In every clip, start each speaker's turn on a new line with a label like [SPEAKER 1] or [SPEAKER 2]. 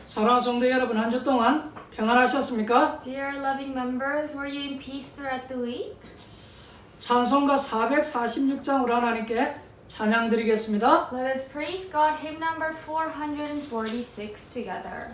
[SPEAKER 1] 사랑하는 성도 여러분, 한 주 동안 평안하셨습니까?
[SPEAKER 2] Dear loving members, were you in peace throughout the week?
[SPEAKER 1] 찬송가 446장으로 하나님께 찬양 드리겠습니다.
[SPEAKER 2] Let us praise God, hymn number 446 together.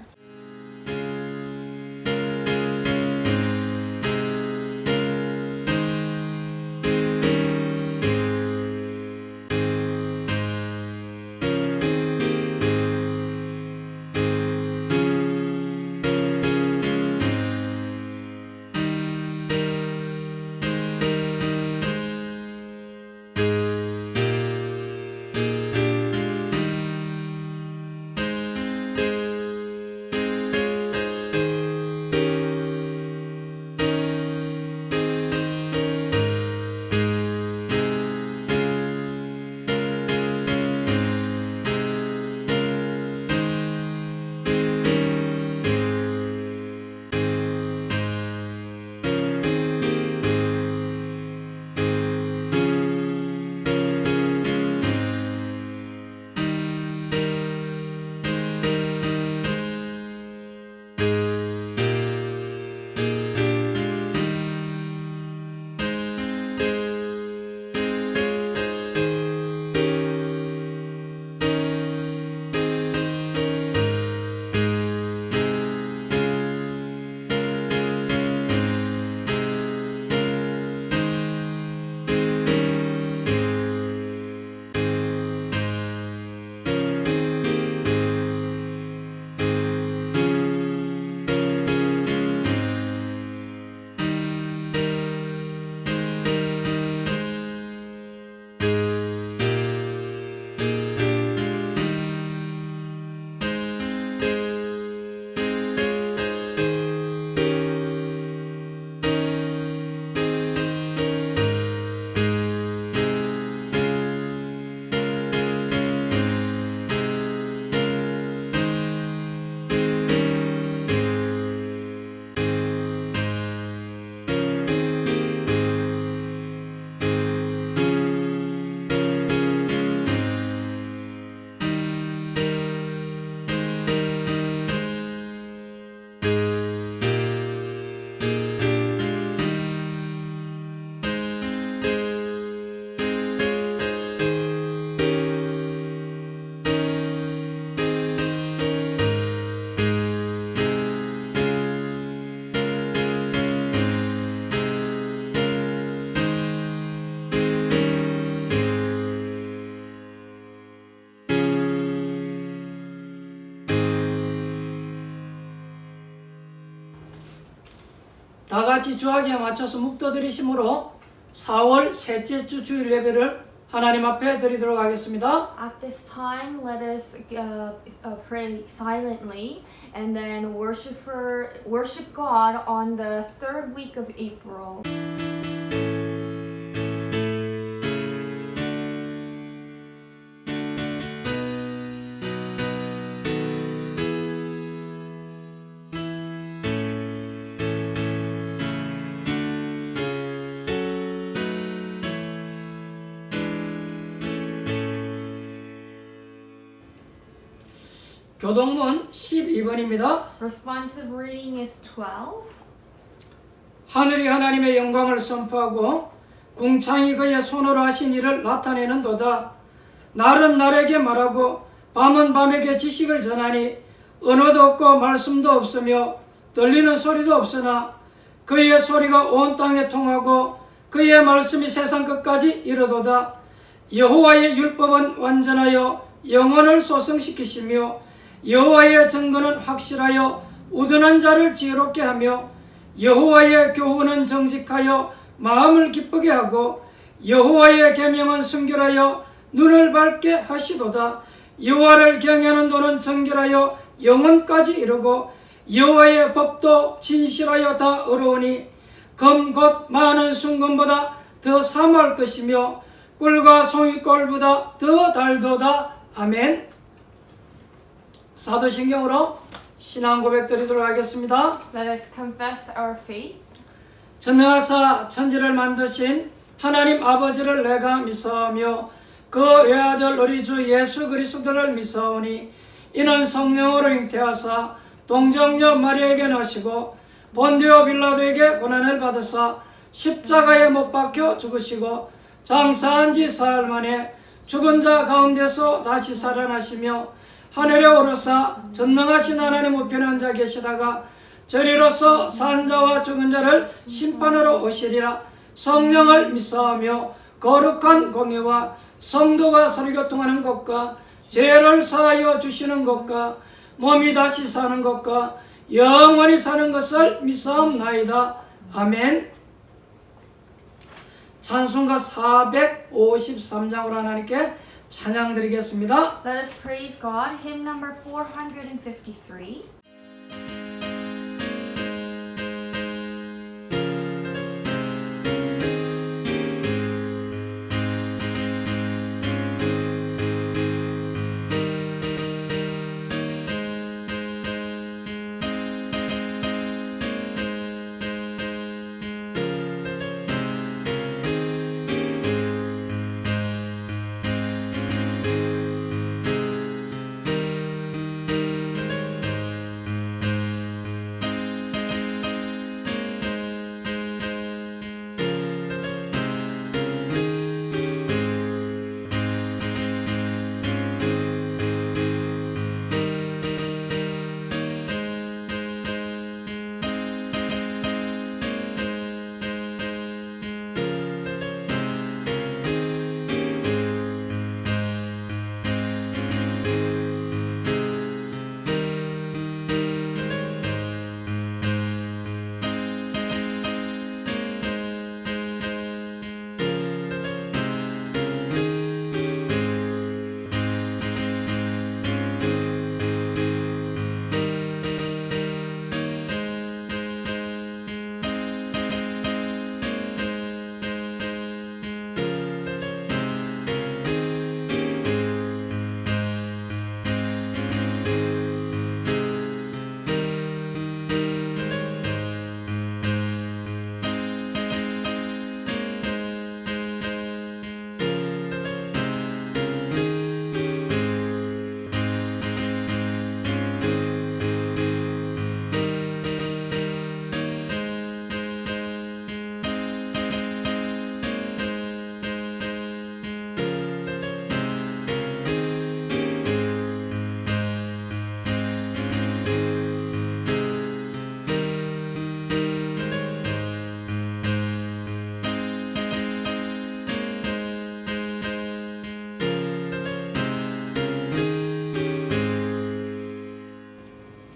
[SPEAKER 1] 다 같이 주하기에 맞춰서 묵도드리심으로 4월 셋째 주 주일 예배를 하나님 앞에 드리도록 하겠습니다.
[SPEAKER 2] At this time, let us pray silently and then worship God on the third week of April.
[SPEAKER 1] 교동문 12번입니다.
[SPEAKER 2] Responsive reading is 12.
[SPEAKER 1] 하늘이 하나님의 영광을 선포하고 궁창이 그의 손으로 하신 일을 나타내는도다. 날은 날에게 말하고 밤은 밤에게 지식을 전하니 언어도 없고 말씀도 없으며 들리는 소리도 없으나 그의 소리가 온 땅에 통하고 그의 말씀이 세상 끝까지 이르도다. 여호와의 율법은 완전하여 영혼을 소성시키시며 여호와의 증거는 확실하여 우둔한 자를 지혜롭게 하며 여호와의 교훈은 정직하여 마음을 기쁘게 하고 여호와의 계명은 순결하여 눈을 밝게 하시도다. 여호와를 경외하는 도는 정결하여 영혼까지 이르고 여호와의 법도 진실하여 다 어려우니 검 곧 많은 순금보다 더 사모할 것이며 꿀과 송이꿀보다 더 달도다. 아멘. 사도신경으로 신앙 고백 드리도록 하겠습니다.
[SPEAKER 2] Let us confess our faith.
[SPEAKER 1] 전능하사 천지를 만드신 하나님 아버지를 내가 믿사오며 그 외아들 우리 주 예수 그리스도를 믿사오니 이는 성령으로 잉태하사 동정녀 마리아에게 나시고 본디오 빌라도에게 고난을 받으사 십자가에 못 박혀 죽으시고 장사한 지 사흘 만에 죽은 자 가운데서 다시 살아나시며 하늘에 오르사 전능하신 하나님 우편에 앉아 계시다가 저리로서 산 자와 죽은 자를 심판으로 오시리라. 성령을 믿사오며 거룩한 공예와 성도가 서로 교통하는 것과 죄를 사하여 주시는 것과 몸이 다시 사는 것과 영원히 사는 것을 믿사옵나이다. 아멘. 찬송가 453장으로 하나님께 찬양 드리겠습니다.
[SPEAKER 2] Let us praise God. Hymn number 453.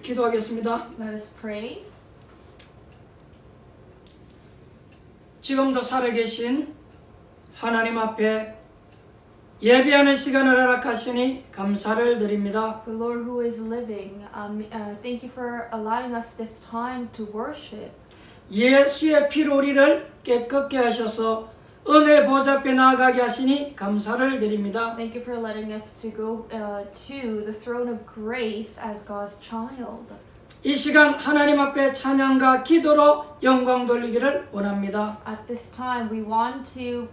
[SPEAKER 1] 기도하겠습니다.
[SPEAKER 2] Let us pray.
[SPEAKER 1] 지금도 살아계신 하나님 앞에 예배하는 시간을 허락하시니 감사를 드립니다.
[SPEAKER 2] The Lord who is living, thank you for allowing us this time to worship.
[SPEAKER 1] 예수의 피로 우리를 깨끗게 하셔서 은혜 보좌 앞에 나아가게 하시니 감사를 드립니다.
[SPEAKER 2] Thank you for letting us to go to the throne of grace as God's child.
[SPEAKER 1] 이 시간 하나님 앞에 찬양과 기도로 영광 돌리기를 원합니다.
[SPEAKER 2] At this time, we want to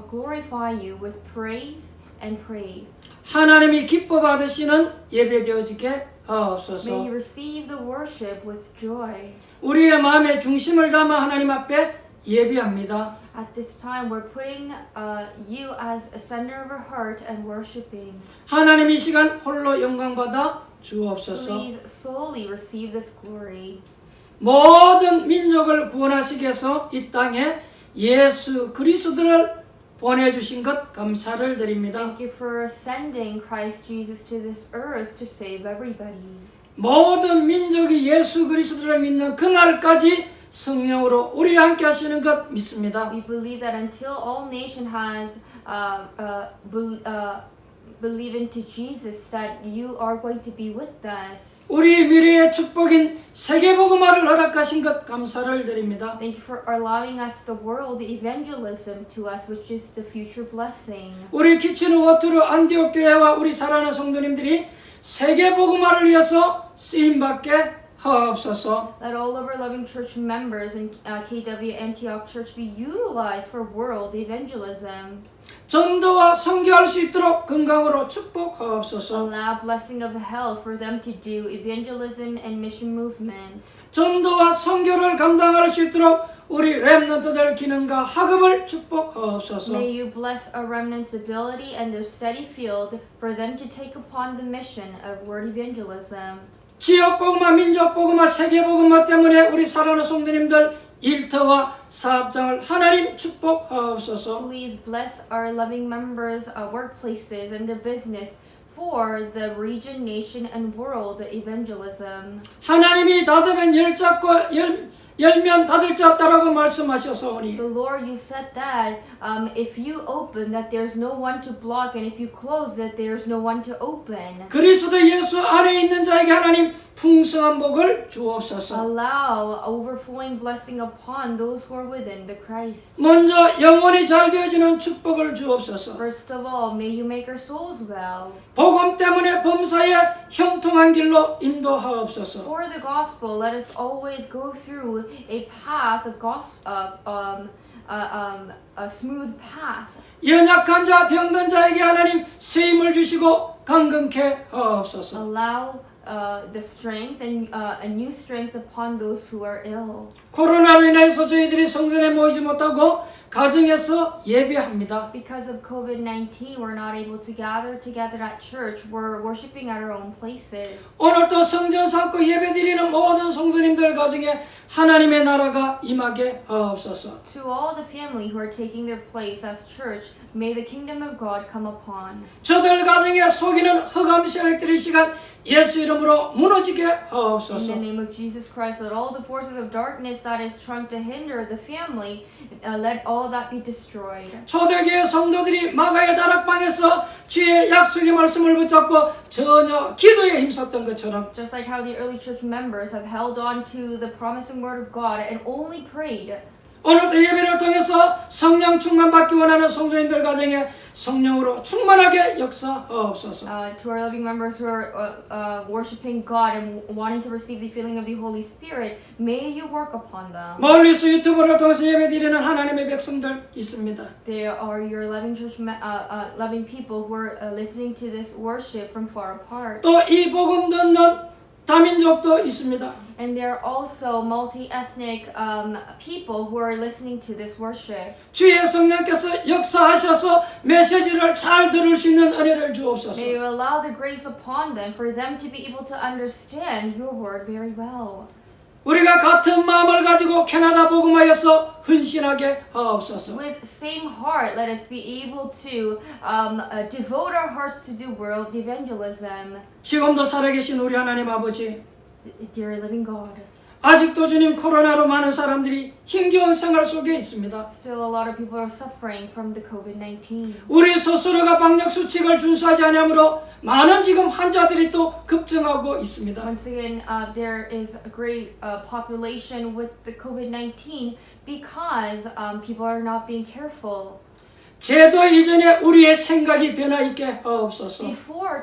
[SPEAKER 2] glorify you with praise and pray.
[SPEAKER 1] 하나님이 기뻐 받으시는 예배 되어지게 하옵소서.
[SPEAKER 2] May you receive the worship with joy.
[SPEAKER 1] 우리의 마음의 중심을 담아 하나님 앞에 예배합니다.
[SPEAKER 2] At this time, we're putting you as a center of our heart and worshiping.
[SPEAKER 1] 하나님 이 시간 홀로 영광 받아 주옵소서.
[SPEAKER 2] Please solely receive this glory.
[SPEAKER 1] 모든 민족을 구원하시기 위해서 이 땅에 예수 그리스도를 보내주신 것 감사를 드립니다.
[SPEAKER 2] Thank you for sending Christ Jesus to this earth to save everybody.
[SPEAKER 1] 모든 민족이 예수 그리스도를 믿는 그날까지 성령으로 우리와 함께 하시는 것 믿습니다.
[SPEAKER 2] We believe that until all nation has believe into Jesus, that you are going to be with us.
[SPEAKER 1] 우리 미래의 축복인 세계복음화를 허락하신 것 감사를 드립니다.
[SPEAKER 2] Thank you for allowing us the world evangelism to us, which is the future blessing.
[SPEAKER 1] 우리 키치는 워투르 안디옥 교회와 우리 사랑하는 성도님들이 세계복음화를 위해서 쓰임받게 하옵소서.
[SPEAKER 2] Let all of our loving church members in KW Antioch Church be utilized for world evangelism.
[SPEAKER 1] 전도와 선교할 수 있도록 건강으로 축복하옵소서.
[SPEAKER 2] Allow blessing of health for them to do evangelism and mission movement.
[SPEAKER 1] 전도와 선교를 감당할 수 있도록 우리 렘넌트들 기능과 학업을 축복하옵소서.
[SPEAKER 2] May you bless our remnant's ability and their steady field for them to take upon the mission of word evangelism.
[SPEAKER 1] 지역 복음화, 민족 복음화, 세계 복음화 때문에 우리 사랑하는 성도님들 일터와 사업장을 하나님 축복하옵소서.
[SPEAKER 2] Please bless our loving members' workplaces and their business for the region, nation, and world evangelism.
[SPEAKER 1] 하나님이 닫으면 열잡고 열면 닫을 자 없다라고 말씀하셨사오니
[SPEAKER 2] The Lord, you said that if you open, that there's no one to block, and if you close, that there's no one to open.
[SPEAKER 1] 그리스도 예수 안에 있는 자에게 하나님 풍성한 복을 주옵소서.
[SPEAKER 2] Allow overflowing blessing upon those who are within the Christ.
[SPEAKER 1] 먼저 영혼이 잘 되어지는 축복을 주옵소서.
[SPEAKER 2] First of all, may you make our souls well.
[SPEAKER 1] 복음 때문에 범사에 형통한 길로 인도하옵소서.
[SPEAKER 2] For the gospel, let us always go through a path of a smooth path.
[SPEAKER 1] 연약한 자, 병든 자에게 하나님 새 힘을 주시고 강건케 하옵소서.
[SPEAKER 2] Allow the strength and a new strength upon those who are ill.
[SPEAKER 1] 코로나로 인해서 저희들이 성전에 모이지 못하고 가정에서 예배합니다.
[SPEAKER 2] Because of COVID-19, we're not able to gather together at church. We're worshiping at our own places.
[SPEAKER 1] 오늘도 성전 삼고 예배드리는 모든 성도님들 가정에 하나님의 나라가 임하게 하옵소서.
[SPEAKER 2] To all the family who are taking their place as church, may the kingdom of God come upon.
[SPEAKER 1] 저들 가정에 속이는 흑암 세력들의 시간 예수 이름으로 무너지게
[SPEAKER 2] In
[SPEAKER 1] 하옵소서.
[SPEAKER 2] the name of Jesus Christ, let all the forces of darkness that is trying to hinder the family, let all that be destroyed.
[SPEAKER 1] 초대교회 성도들이 마가의 다락방에서 주의 약속의 말씀을 붙잡고 전혀 기도에 힘썼던 것처럼
[SPEAKER 2] Just like how the early church members have held on to the promising word of God and only prayed.
[SPEAKER 1] 오늘도 예배를 통해서 성령 충만 받기 원하는 성도님들 가정에 성령으로 충만하게 역사하옵소서.
[SPEAKER 2] To our loving members who are worshiping God and wanting to receive the filling of the Holy Spirit, may you work upon them.
[SPEAKER 1] 멀리서 유튜브를 통해서 예배드리는 하나님의 백성들 있습니다.
[SPEAKER 2] They are your loving church, loving people who are listening to this worship from far apart.
[SPEAKER 1] 또 이 복음 듣는 다민족도 있습니다.
[SPEAKER 2] And there are also multi-ethnic people who are listening to this worship.
[SPEAKER 1] 주의 성령께서 역사하셔서 메시지를 잘 들을 수 있는 은혜를 주옵소서.
[SPEAKER 2] May you allow the grace upon them for them to be able to understand your word very well.
[SPEAKER 1] 우리가 같은 마음을 가지고 캐나다 복음화에서 헌신하게 하옵소서.
[SPEAKER 2] With same heart, let us be able to devote our hearts to do world evangelism.
[SPEAKER 1] 지금도 살아계신 우리 하나님 아버지,
[SPEAKER 2] Dear living God,
[SPEAKER 1] 아직도 주님 코로나로 많은 사람들이 힘겨운 생활 속에 있습니다.
[SPEAKER 2] still a lot of people are suffering from the COVID-19.
[SPEAKER 1] 우리 스스로가 방역 수칙을 준수하지 않으므로 많은 지금 환자들이 또 급증하고 있습니다.
[SPEAKER 2] Once again, there is a great population with the COVID-19 because people are not being careful.
[SPEAKER 1] 제도 이전에 우리의 생각이 변화 있게 하옵소서.
[SPEAKER 2] Before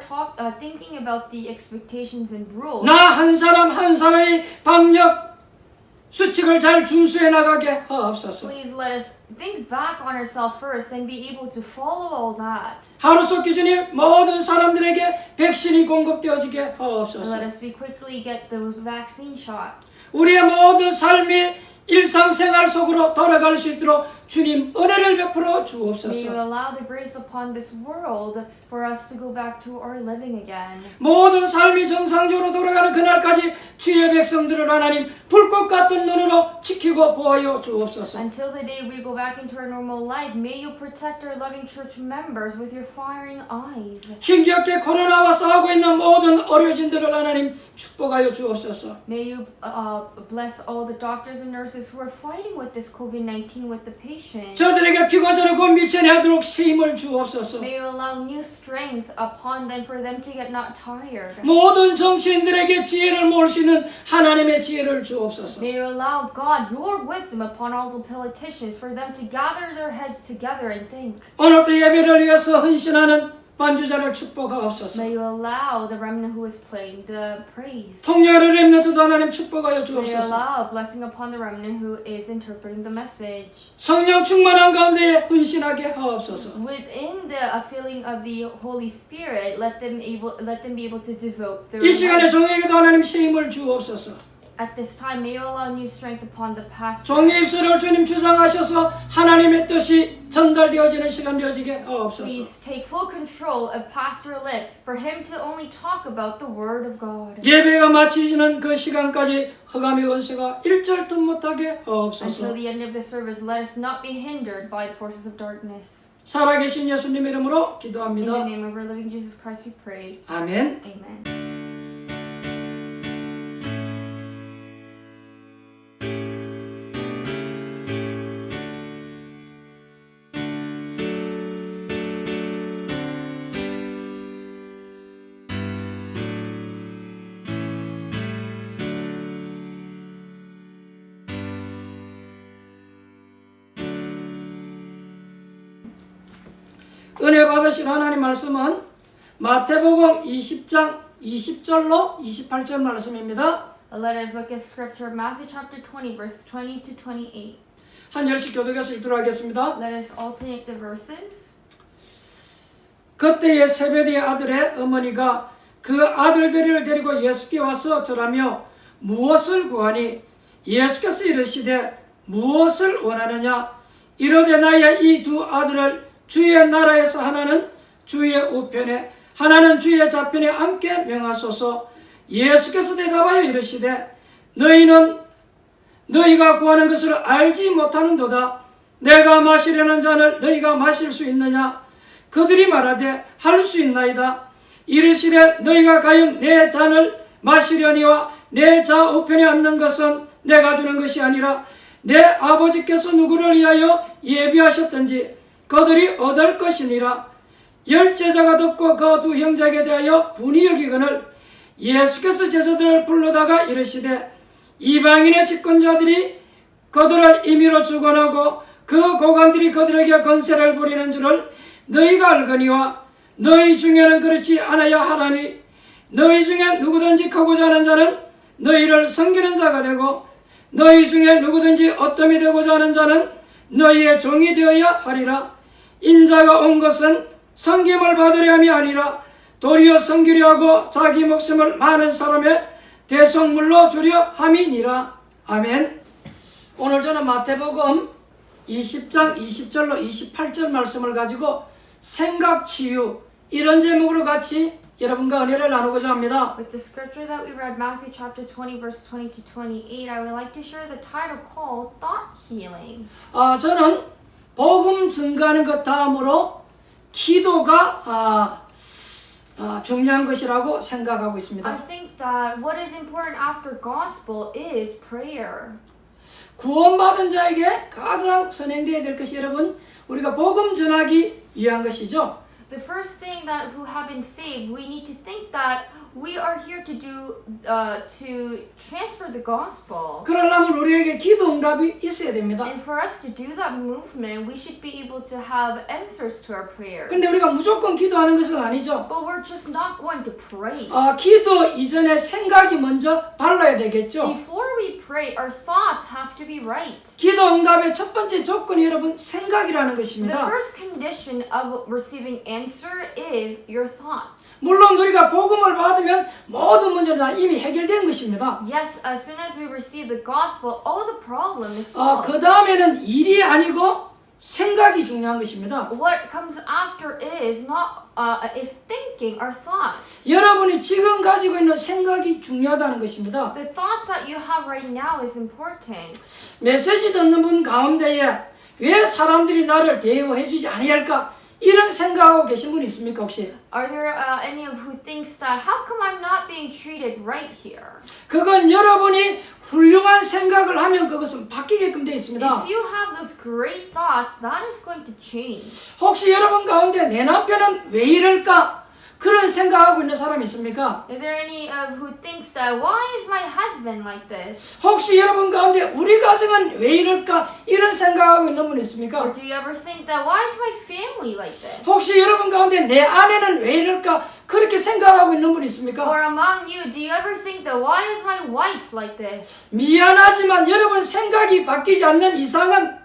[SPEAKER 2] thinking about the expectations and rules,
[SPEAKER 1] 나 한 사람 한 사람이 방역 수칙을 잘 준수해 나가게 하옵소서.
[SPEAKER 2] please let us think back on ourselves first and be able to follow all that.
[SPEAKER 1] 하루속히 주님 모든 사람들에게 백신이 공급되어지게
[SPEAKER 2] And
[SPEAKER 1] 하옵소서.
[SPEAKER 2] let us be quickly get those vaccine shots.
[SPEAKER 1] 우리의 모든 삶이 일상생활 속으로 돌아갈 수 있도록 주님 은혜를 베풀어
[SPEAKER 2] May you
[SPEAKER 1] 주옵소서.
[SPEAKER 2] allow the grace upon this world for us to go back to our living again.
[SPEAKER 1] 모든 삶이 정상적으로 돌아가는 그날까지 주의 백성들을 하나님 불꽃 같은 눈으로 지키고 보호하여 주옵소서.
[SPEAKER 2] Until the day we go back into our normal life, may you protect our loving church members with your firing eyes.
[SPEAKER 1] 힘겹게 코로나와 싸우고 있는 모든 의료진들을 하나님 축복하여 주옵소서.
[SPEAKER 2] May you bless all the doctors and nurses who are fighting with this COVID-19 with the patients.
[SPEAKER 1] 저들에게 피가 저는 곧 미쳐내도록 새 힘을 주옵소서.
[SPEAKER 2] May you allow new strength upon them for them to get not tired.
[SPEAKER 1] 모든 정치인들에게 지혜를 모을 수 있는 하나님의 지혜를 주옵소서.
[SPEAKER 2] May you allow God your wisdom upon all the politicians for them to gather their heads together and think.
[SPEAKER 1] 오늘도 예배를 위해서 헌신하는 반주자를 축복하옵소서.
[SPEAKER 2] May you allow the remnant who is playing the praise.
[SPEAKER 1] 통역하는 렘넌트도 하나님 축복하여
[SPEAKER 2] May you
[SPEAKER 1] 주옵소서.
[SPEAKER 2] allow a blessing upon the remnant who is interpreting the message.
[SPEAKER 1] 성령 충만한 가운데 헌신하게 하옵소서.
[SPEAKER 2] Within the feeling of the Holy Spirit, let them be able to devote their
[SPEAKER 1] 이 시간에
[SPEAKER 2] life.
[SPEAKER 1] 종에게도 하나님 새 힘을 주옵소서.
[SPEAKER 2] At this time, may you allow new strength upon the pastor.
[SPEAKER 1] 종의 입술을 주님 주장하셔서 하나님의 뜻이 전달되어지는 시간 되어지게 하옵소서.
[SPEAKER 2] Please take full control of Pastor Lip for him to only talk about the Word of God.
[SPEAKER 1] 예배가 마치지는 그 시간까지 흑암의 권세가 일절도 못하게 하옵소서.
[SPEAKER 2] Until the end of the service, let us not be hindered by the forces of darkness.
[SPEAKER 1] 살아계신 예수님 이름으로
[SPEAKER 2] In the
[SPEAKER 1] 기도합니다.
[SPEAKER 2] name of our living Jesus Christ, we pray.
[SPEAKER 1] 아멘.
[SPEAKER 2] Amen.
[SPEAKER 1] 은혜 받으신 하나님 말씀은 마태복음 20장 20절로 28절 말씀입니다.
[SPEAKER 2] Let us look at scripture, Matthew chapter 20, verse 20 to 28.
[SPEAKER 1] 한 절씩 교독해서 읽도록 하겠습니다.
[SPEAKER 2] Let us alternate the verses.
[SPEAKER 1] 그때에 세베대의 아들의 어머니가 그 아들들을 데리고 예수께 와서 절하며 무엇을 구하니 예수께서 이르시되 무엇을 원하느냐 이르되 나의 이 두 아들을 주의 나라에서 하나는 주의 우편에 하나는 주의 좌편에 앉게 명하소서. 예수께서 대답하여 이르시되 너희는 너희가 구하는 것을 알지 못하는도다. 내가 마시려는 잔을 너희가 마실 수 있느냐? 그들이 말하되 할 수 있나이다. 이르시되 너희가 과연 내 잔을 마시려니와 내 좌우편에 앉는 것은 내가 주는 것이 아니라 내 아버지께서 누구를 위하여 예비하셨든지 그들이 얻을 것이니라. 열 제자가 듣고 그 두 형제에게 대하여 분이 여기거늘 예수께서 제자들을 불러다가 이르시되 이방인의 집권자들이 그들을 임의로 주관하고 그 고관들이 그들에게 권세를 부리는 줄을 너희가 알거니와 너희 중에는 그렇지 않아야 하라니 너희 중에 누구든지 크고자 하는 자는 너희를 섬기는 자가 되고 너희 중에 누구든지 어떠함이 되고자 하는 자는 너희의 종이 되어야 하리라. 인자가 온 것은 섬김을 받으려 함이 아니라 도리어 섬기려 하고 자기 목숨을 많은 사람의 대속물로 주려 함이니라. 아멘. 오늘 저는 마태복음 20장 20절로 28절 말씀을 가지고 생각치유 이런 제목으로 같이 여러분과 은혜를 나누고자 합니다.
[SPEAKER 2] With the scripture that we read, Matthew chapter 20, verse 20 to 28, I would like to share the title called Thought Healing.
[SPEAKER 1] 저는 복음 증가하는 것 다음으로 기도가 중요한 것이라고 생각하고
[SPEAKER 2] I
[SPEAKER 1] 있습니다.
[SPEAKER 2] think that what is important after gospel is prayer.
[SPEAKER 1] 구원받은 자에게 가장 선행되어야 될 것이 여러분 우리가 복음 전하기 위한 것이죠.
[SPEAKER 2] The first thing that who have been saved, we need to think that we are here to to transfer the gospel.
[SPEAKER 1] 그러려면 우리에게 기도 응답이 있어야 됩니다.
[SPEAKER 2] And for us to do that movement, we should be able to have answers to our prayers.
[SPEAKER 1] 근데 우리가 무조건 기도하는 것은 아니죠.
[SPEAKER 2] But we're just not going to pray.
[SPEAKER 1] 기도 이전에 생각이 먼저 발라야 되겠죠.
[SPEAKER 2] Before we pray, our thoughts have to be right.
[SPEAKER 1] 기도 응답의 첫 번째 조건이 여러분 생각이라는
[SPEAKER 2] The
[SPEAKER 1] 것입니다.
[SPEAKER 2] first condition of receiving answer is your thoughts.
[SPEAKER 1] 물론 우리가 복음을 받으면 모든 문제는 다 이미 해결된 것입니다.
[SPEAKER 2] Yes, as soon as we receive the gospel, all the problem is solved.
[SPEAKER 1] 그 다음에는 일이 아니고 생각이 중요한 것입니다.
[SPEAKER 2] What comes after is is thinking or thought.
[SPEAKER 1] 여러분이 지금 가지고 있는 생각이 중요하다는 것입니다.
[SPEAKER 2] The thoughts that you have right now is important.
[SPEAKER 1] 메시지 듣는 분 가운데에 왜 사람들이 나를 대우해 주지 아니할까? 이런 생각하고 계신 분 있습니까 혹시?
[SPEAKER 2] Are there any of who thinks that how come I'm not being treated right here?
[SPEAKER 1] 그건 여러분이 훌륭한 생각을 하면 그것은 바뀌게끔 되어 있습니다.
[SPEAKER 2] If you have those great thoughts, that is going to change.
[SPEAKER 1] 혹시 여러분 가운데 내 남편은 왜 이럴까? 그런 생각하고 있는 사람이 있습니까?
[SPEAKER 2] Is there any who thinks that why is my husband like this?
[SPEAKER 1] 혹시 여러분 가운데 우리 가정은 왜 이럴까 이런 생각하고 있는 분
[SPEAKER 2] Or
[SPEAKER 1] 있습니까?
[SPEAKER 2] do you ever think that why is my family like this?
[SPEAKER 1] 혹시 여러분 가운데 내 아내는 왜 이럴까 그렇게 생각하고 있는 분 있습니까?
[SPEAKER 2] Or among you, do you ever think that why is my wife like this?
[SPEAKER 1] 미안하지만 여러분 생각이 바뀌지 않는 이상은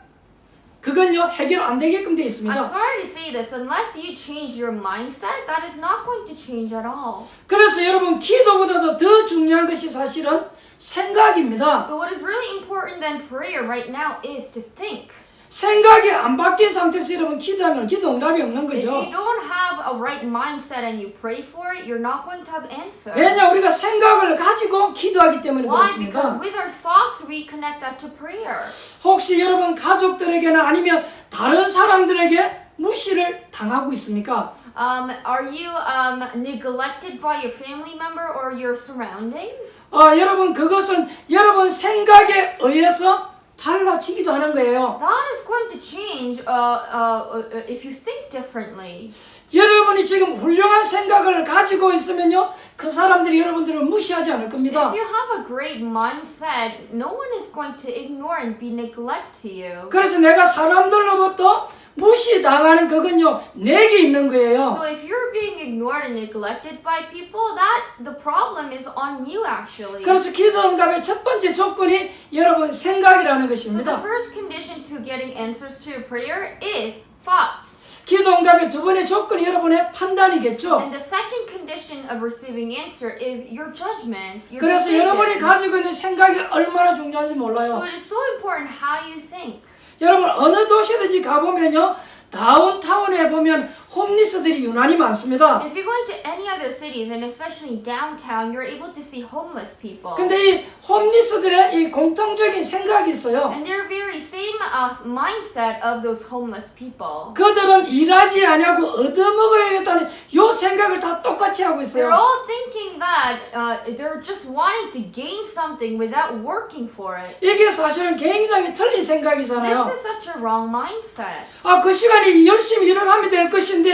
[SPEAKER 1] 그건요 해결 안 되게끔 되어
[SPEAKER 2] I'm
[SPEAKER 1] 있습니다.
[SPEAKER 2] sorry to say this, unless you change your mindset, that is not going to change at all.
[SPEAKER 1] 그래서 여러분 기도보다도 더 중요한 것이 사실은 생각입니다.
[SPEAKER 2] So what is really important than prayer right now is to think.
[SPEAKER 1] 생각이 안 바뀐 상태에서 여러분 기도하면 기도 응답이 없는
[SPEAKER 2] If
[SPEAKER 1] 거죠.
[SPEAKER 2] you don't have a right mindset and you pray for it, you're not going to have answer.
[SPEAKER 1] 왜냐 우리가 생각을 가지고 기도하기 때문에
[SPEAKER 2] Why? Because
[SPEAKER 1] 그렇습니다.
[SPEAKER 2] with our thoughts we connect that to prayer.
[SPEAKER 1] 혹시 여러분 가족들에게나 아니면 다른 사람들에게 무시를 당하고 있습니까?
[SPEAKER 2] Are you neglected by your family member or your surroundings?
[SPEAKER 1] 여러분 그것은 여러분 생각에 의해서 달라지기도 하는 거예요.
[SPEAKER 2] That is going to change if you think differently.
[SPEAKER 1] 여러분이 지금 훌륭한 생각을 가지고 있으면요 그 사람들이 여러분들을 무시하지 않을 겁니다.
[SPEAKER 2] If you have a great mindset, no one is going to ignore and be neglect to you.
[SPEAKER 1] 그래서 내가 사람들로부터 무시당하는 그건요 내게 있는 거예요.
[SPEAKER 2] So if you're being ignored and neglected by people, that the problem is on you actually.
[SPEAKER 1] 그래서 기도 응답의 첫 번째 조건이 여러분 생각이라는
[SPEAKER 2] So the
[SPEAKER 1] 것입니다.
[SPEAKER 2] first condition to getting answers to your prayer is thoughts.
[SPEAKER 1] 기도 응답의 두 번째 조건이 여러분의 판단이겠죠.
[SPEAKER 2] And the second condition of receiving answer is your judgment, your
[SPEAKER 1] 그래서
[SPEAKER 2] decision.
[SPEAKER 1] 여러분이 가지고 있는 생각이 얼마나 중요한지
[SPEAKER 2] So
[SPEAKER 1] 몰라요.
[SPEAKER 2] it is so important how you think.
[SPEAKER 1] 여러분 어느 도시든지 가보면요 다운타운에 보면 홈리스들이 유난히 많습니다.
[SPEAKER 2] If you're going to any other cities, and especially downtown, you're able to see homeless people.
[SPEAKER 1] 근데 이 홈리스들의 이 공통적인 생각이 있어요.
[SPEAKER 2] And they're very same mindset of those homeless people.
[SPEAKER 1] 그들은 일하지 않냐고 얻어먹어야겠다는 요 생각을 다 똑같이 하고
[SPEAKER 2] They're
[SPEAKER 1] 있어요.
[SPEAKER 2] all thinking that they're just wanting to gain something without working for it.
[SPEAKER 1] 이게 사실은 굉장히 틀린
[SPEAKER 2] This
[SPEAKER 1] 생각이잖아요.
[SPEAKER 2] is such a wrong mindset.
[SPEAKER 1] 그 시간에 열심히 일을 하면 될 것인데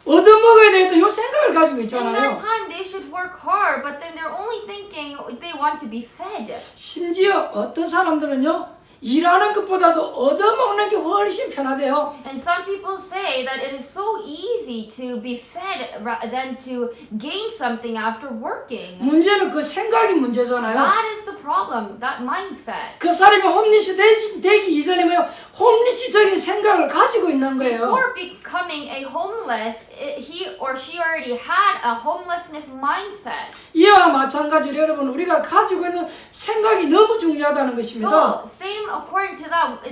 [SPEAKER 1] 얻어먹어야 되겠다 요 생각을 가지고
[SPEAKER 2] In
[SPEAKER 1] 있잖아요.
[SPEAKER 2] that time, they should work hard, but then they're only thinking they want to be fed.
[SPEAKER 1] 심지어 어떤 사람들은요 일하는 것보다도 얻어먹는 게 훨씬 편하대요.
[SPEAKER 2] And some people say that it is so easy to be fed than to gain something after working.
[SPEAKER 1] 문제는 그 생각이 문제잖아요.
[SPEAKER 2] That is the problem, that mindset.
[SPEAKER 1] 그 사람이 홈리스 되기 이전에 홈리스적인 생각을 가지고 있는 거예요.
[SPEAKER 2] Before becoming a homeless, he or she already had a homelessness mindset.
[SPEAKER 1] 이와 마찬가지로 여러분 우리가 가지고 있는 생각이 너무 중요하다는 것입니다.
[SPEAKER 2] So, same according to that,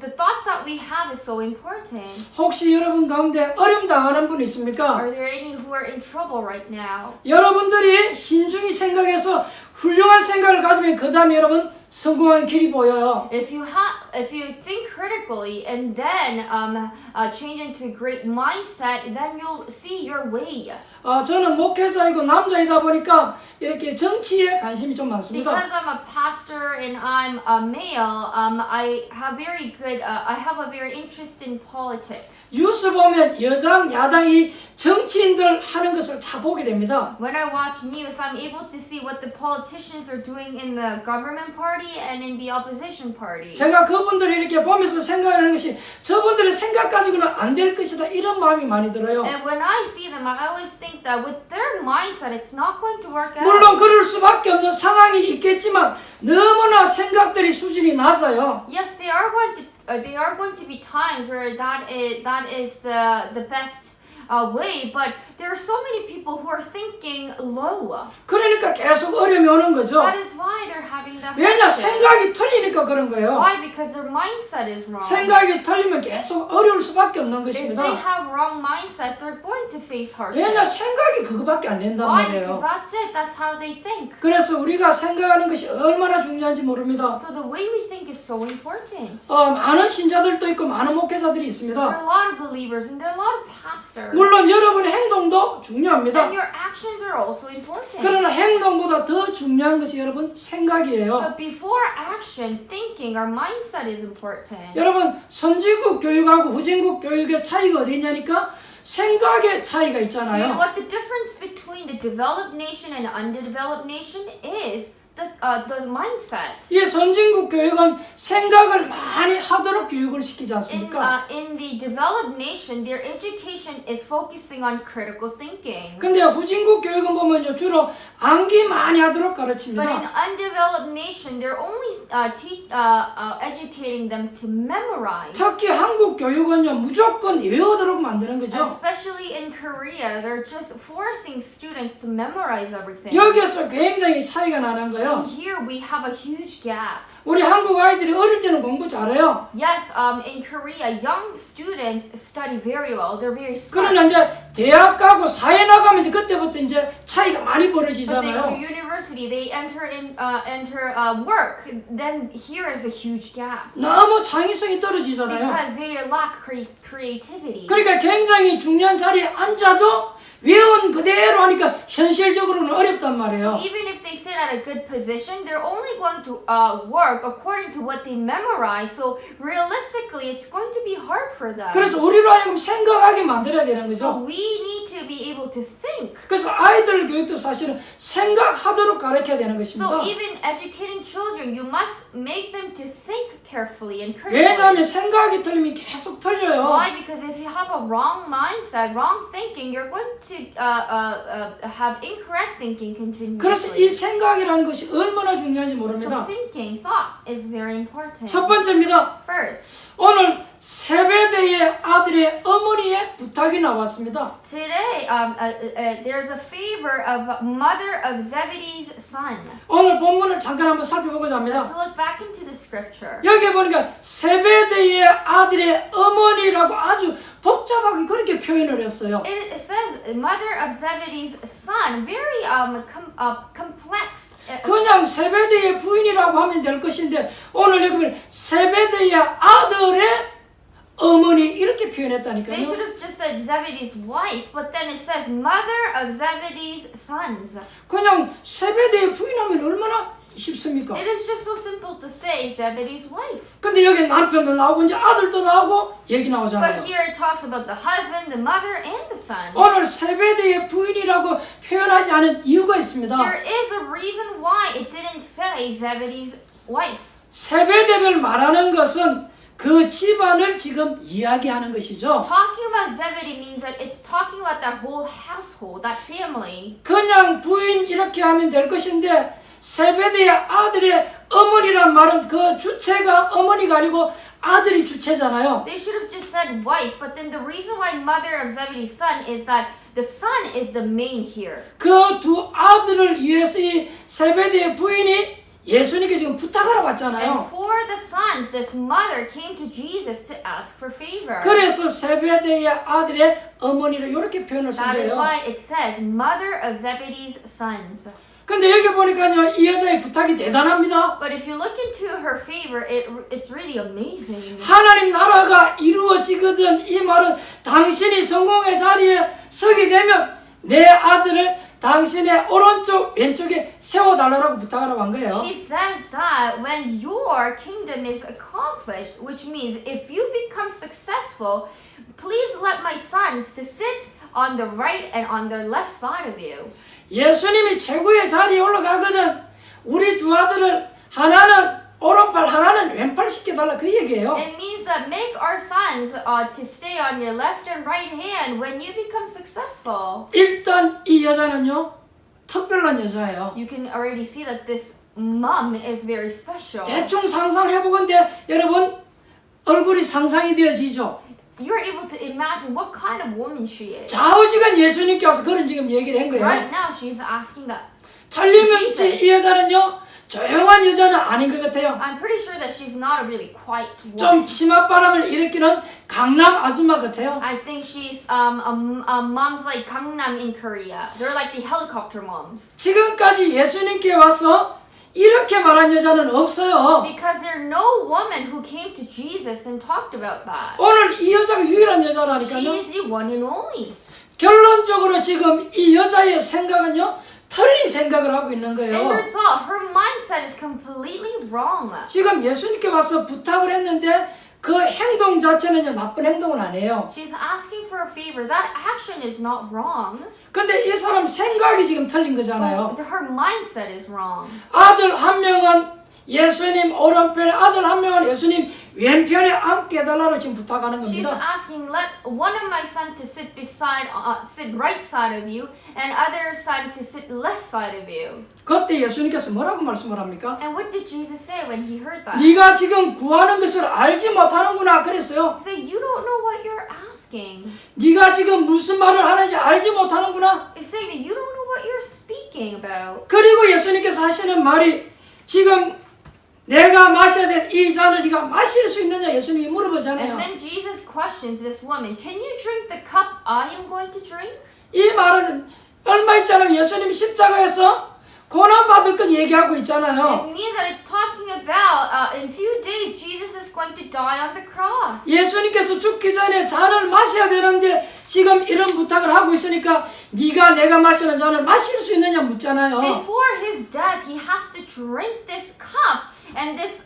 [SPEAKER 2] the thoughts that we have is so important.
[SPEAKER 1] 혹시 여러분 가운데 어려움 당하는 분 있습니까?
[SPEAKER 2] Are there any who are in trouble right now?
[SPEAKER 1] 여러분들이 신중히 생각해서 훌륭한 생각을 가지면 그 다음에 여러분 성공한 길이 보여요.
[SPEAKER 2] If you think critically and then change into great mindset, then you'll see your way.
[SPEAKER 1] 저는 목회자이고 남자이다 보니까 이렇게 정치에 관심이 좀 많습니다.
[SPEAKER 2] Because I'm a pastor and I'm a male, I have a very interest in politics.
[SPEAKER 1] 뉴스 보면 여당, 야당이 정치인들 하는 것을 다 보게 됩니다.
[SPEAKER 2] When I watch news, I'm able to see what the politicians are doing in the government party and in the opposition party.
[SPEAKER 1] 제가 그분들을 이렇게 보면서 생각하는 것이 저분들의 생각 가지고는 안 될 것이다 이런 마음이 많이 들어요.
[SPEAKER 2] And when I see them, I always think that with their mindset, it's not going to work out.
[SPEAKER 1] 물론 그럴 수밖에 없는 상황이 있겠지만 너무나 생각들이 수준이 낮아요.
[SPEAKER 2] Yes, they are going to be times where that is the best way, but there are so many people who are thinking low.
[SPEAKER 1] 그러니까 계속 어려움이 오는 거죠.
[SPEAKER 2] That is why they're having that.
[SPEAKER 1] 왜냐
[SPEAKER 2] mindset.
[SPEAKER 1] 생각이 틀리니까 그런 거예요.
[SPEAKER 2] Why? Because their mindset is wrong.
[SPEAKER 1] 생각이 틀리면 계속 어려울 수밖에 없는
[SPEAKER 2] If they
[SPEAKER 1] 것입니다.
[SPEAKER 2] have wrong mindset, they're going to face
[SPEAKER 1] 왜냐
[SPEAKER 2] hardship.
[SPEAKER 1] 생각이 그거밖에 안 된단
[SPEAKER 2] Why? Because
[SPEAKER 1] 말이에요.
[SPEAKER 2] that's it. That's how they think.
[SPEAKER 1] 그래서 우리가 생각하는 것이 얼마나 중요한지 모릅니다.
[SPEAKER 2] So the way we think is so important.
[SPEAKER 1] 많은 신자들도 있고 많은 목회자들이
[SPEAKER 2] There
[SPEAKER 1] 있습니다.
[SPEAKER 2] are a lot of believers and there are a lot of pastors.
[SPEAKER 1] 물론 여러분의 행동도 중요합니다.
[SPEAKER 2] And your actions are also important.
[SPEAKER 1] 그러나 행동보다 더 중요한 것이 여러분 생각이에요.
[SPEAKER 2] But before action, thinking, our mindset is important.
[SPEAKER 1] 여러분 선진국 교육하고 후진국 교육의 차이가 어디 있냐니까 생각의 차이가
[SPEAKER 2] Do you know
[SPEAKER 1] 있잖아요.
[SPEAKER 2] what the difference between the developed nation and underdeveloped nation is? The mindset.
[SPEAKER 1] 이 선진국 교육은 생각을 많이 하도록 교육을 시키지 않습니까?
[SPEAKER 2] In the developed nation, their education is focusing on critical thinking.
[SPEAKER 1] 근데 후진국 교육은 보면요 주로 암기 많이 하도록
[SPEAKER 2] But in
[SPEAKER 1] 가르칩니다.
[SPEAKER 2] undeveloped nation, they're only educating them to memorize.
[SPEAKER 1] 특히 한국 교육은요 무조건 외우도록 만드는 거죠.
[SPEAKER 2] Especially in Korea, they're just forcing students to memorize everything.
[SPEAKER 1] 여기서 굉장히 차이가 나는 거예요.
[SPEAKER 2] And here we have a huge gap.
[SPEAKER 1] 우리 한국 아이들이 어릴 때는 공부 잘해요.
[SPEAKER 2] Yes, in Korea, young students study very well. They're very smart.
[SPEAKER 1] 그러나 이제 대학 가고 사회 나가면 이제 그때부터 이제 차이가 많이
[SPEAKER 2] But they go to
[SPEAKER 1] 벌어지잖아요.
[SPEAKER 2] university, they enter work. Then here is a huge gap
[SPEAKER 1] 너무 창의성이 떨어지잖아요.
[SPEAKER 2] because they lack creativity.
[SPEAKER 1] 그러니까 굉장히 중요한 자리에 앉아도 외운 그대로 하니까 현실적으로는 어렵단
[SPEAKER 2] So
[SPEAKER 1] 말이에요.
[SPEAKER 2] even if they sit at a good position, they're only going to work according to what they memorize. So realistically, it's going to be hard for them.
[SPEAKER 1] 그래서 우리로 하여금 생각하게 만들어야 되는
[SPEAKER 2] So
[SPEAKER 1] 거죠.
[SPEAKER 2] we need to be able to think.
[SPEAKER 1] 그래서 아이들 교육도 사실은 생각하도록 가르쳐야 되는 것입니다.
[SPEAKER 2] So even educating children, you must make them to think carefully and critically.
[SPEAKER 1] 왜냐하면 생각이 틀리면 계속 틀려요.
[SPEAKER 2] Why? Because if you have a wrong mindset, wrong thinking, you're going to have incorrect thinking
[SPEAKER 1] 그래서 이
[SPEAKER 2] continuously.
[SPEAKER 1] 생각이라는 것이 얼마나 중요한지
[SPEAKER 2] So
[SPEAKER 1] 모릅니다.
[SPEAKER 2] thinking, thought is very important.
[SPEAKER 1] 첫 번째입니다.
[SPEAKER 2] First,
[SPEAKER 1] 오늘 세베대의 아들의 어머니의 부탁이 나왔습니다.
[SPEAKER 2] today there's a favor of mother of Zebedee's son.
[SPEAKER 1] 오늘 본문을 잠깐 한번 살펴보고자 합니다.
[SPEAKER 2] Let's look back into the scripture.
[SPEAKER 1] 여기 보니까 세베대의 아들의 어머니라고 아주 복잡하게 그렇게 표현을 했어요.
[SPEAKER 2] It says mother of Zebedee's son. Very complex.
[SPEAKER 1] 그냥 세베대의 부인이라고 하면 될 것인데 오늘 여기 보면 세베대의 아들의 어머니 이렇게
[SPEAKER 2] They should
[SPEAKER 1] 표현했다니까요.
[SPEAKER 2] have just said Zebedee's wife, but then it says mother of Zebedee's sons.
[SPEAKER 1] 그냥 세베대의 부인하면 얼마나 쉽습니까?
[SPEAKER 2] It is just so simple to say Zebedee's wife.
[SPEAKER 1] 근데 여기 남편도 나오고 이제 아들도 나오고 얘기
[SPEAKER 2] But
[SPEAKER 1] 나오잖아요.
[SPEAKER 2] here it talks about the husband, the mother, and the son.
[SPEAKER 1] 오늘 세베대의 부인이라고 표현하지 않은 이유가 있습니다.
[SPEAKER 2] There is a reason why it didn't say Zebedee's wife.
[SPEAKER 1] 세베대를 말하는 것은 그 집안을 지금 이야기하는 것이죠.
[SPEAKER 2] Talking about Zebedee means that it's talking about that whole household, that family.
[SPEAKER 1] 그냥 부인 이렇게 하면 될 것인데 세베대의 아들의 어머니란 말은 그 주체가 어머니가 아니고 아들이 주체잖아요.
[SPEAKER 2] They should have just said wife, but then the reason why mother of Zebedee's son is that the son is the main here.
[SPEAKER 1] 그 두 아들을 위해서 이 세베대의 부인이 예수님께 지금 부탁하러
[SPEAKER 2] And
[SPEAKER 1] 왔잖아요.
[SPEAKER 2] for the sons, this mother came to Jesus to ask for favor.
[SPEAKER 1] 그래서 세베대의 아들의 어머니를 이렇게 표현을 쓴
[SPEAKER 2] That is
[SPEAKER 1] 거예요.
[SPEAKER 2] why it says mother of Zebedee's sons.
[SPEAKER 1] 근데 여기 보니까요 이 여자의 부탁이 대단합니다.
[SPEAKER 2] But if you look into her favor, it's really amazing.
[SPEAKER 1] 하나님 나라가 이루어지거든 이 말은 당신이 성공의 자리에 서게 되면 내 아들을 당신의 오른쪽 왼쪽에 세워달라고 부탁하라고 한 거예요.
[SPEAKER 2] She says that when your kingdom is accomplished, which means if you become successful, please let my sons to sit on the right and on the left side of you.
[SPEAKER 1] 예수님이 최고의 자리에 올라가거든 우리 두 아들을 하나는 오른팔 하나는 왼팔 시켜달라 그 얘기예요.
[SPEAKER 2] It means that make our sons to stay on your left and right hand when you become successful.
[SPEAKER 1] 일단 이 여자는요 특별한 여자예요.
[SPEAKER 2] You can already see that this mom is very special.
[SPEAKER 1] 대충 상상해보건데 여러분 얼굴이 상상이 되어지죠.
[SPEAKER 2] You're able to imagine what kind of woman she is.
[SPEAKER 1] 좌우지간 예수님께 와서 그런 지금 얘기를 한 거예요.
[SPEAKER 2] Right now, she's asking that.
[SPEAKER 1] 틀림없이 이 여자는요 조용한 여자는 아닌 것 같아요.
[SPEAKER 2] I'm pretty sure that she's not a really quiet
[SPEAKER 1] 좀
[SPEAKER 2] woman.
[SPEAKER 1] 치맛바람을 일으키는 강남 아줌마 같아요.
[SPEAKER 2] I think she's moms like Gangnam in Korea. They're like the helicopter moms.
[SPEAKER 1] 지금까지 예수님께 와서 이렇게 말한 여자는 없어요.
[SPEAKER 2] Because there's no woman who came to Jesus and talked about that.
[SPEAKER 1] 오늘 이 여자가 유일한
[SPEAKER 2] She
[SPEAKER 1] 여자라니까요.
[SPEAKER 2] is the one and only.
[SPEAKER 1] 결론적으로 지금 이 여자의 생각은요 틀린 생각을 하고 있는
[SPEAKER 2] And
[SPEAKER 1] 거예요.
[SPEAKER 2] result, her mindset is completely wrong.
[SPEAKER 1] 지금 예수님께 와서 부탁을 했는데 그 행동 자체는 나쁜 행동은 아니에요.
[SPEAKER 2] She's asking for a favor. That action is not wrong.
[SPEAKER 1] 근데 이 사람 생각이 지금 틀린 거잖아요.
[SPEAKER 2] Her mindset is wrong.
[SPEAKER 1] 아들 한 명은 예수님 오른편에, 아들 한 명은 예수님 왼편에 앉게 해달라고 지금 부탁하는
[SPEAKER 2] She's
[SPEAKER 1] 겁니다.
[SPEAKER 2] asking, let one of my sons to sit sit right side of you, and other son to sit left side of you.
[SPEAKER 1] 그때 예수님께서 뭐라고 말씀을 합니까?
[SPEAKER 2] And what did Jesus say when he heard that?
[SPEAKER 1] 네가 지금 구하는 것을 알지 못하는구나 그랬어요.
[SPEAKER 2] He said, you don't know what you're asking.
[SPEAKER 1] 네가 지금 무슨 말을 하는지 알지 못하는구나.
[SPEAKER 2] He's saying that you don't know what you're speaking about.
[SPEAKER 1] 그리고 예수님께서 하시는 말이 지금 내가 마셔야 될 이 잔을 네가 마실 수 있느냐 예수님이 물어보잖아요.
[SPEAKER 2] And then Jesus questions this woman, can you drink the cup I am going to drink?
[SPEAKER 1] 이 말은 얼마 있잖아요. 예수님 십자가에서 고난받을 것 얘기하고 있잖아요.
[SPEAKER 2] It means that it's talking about in few days Jesus is going to die on the cross.
[SPEAKER 1] 예수님께서 죽기 전에 잔을 마셔야 되는데 지금 이런 부탁을 하고 있으니까 네가 내가 마시는 잔을 마실 수 있느냐 묻잖아요.
[SPEAKER 2] Before his death, he has to drink this cup. And this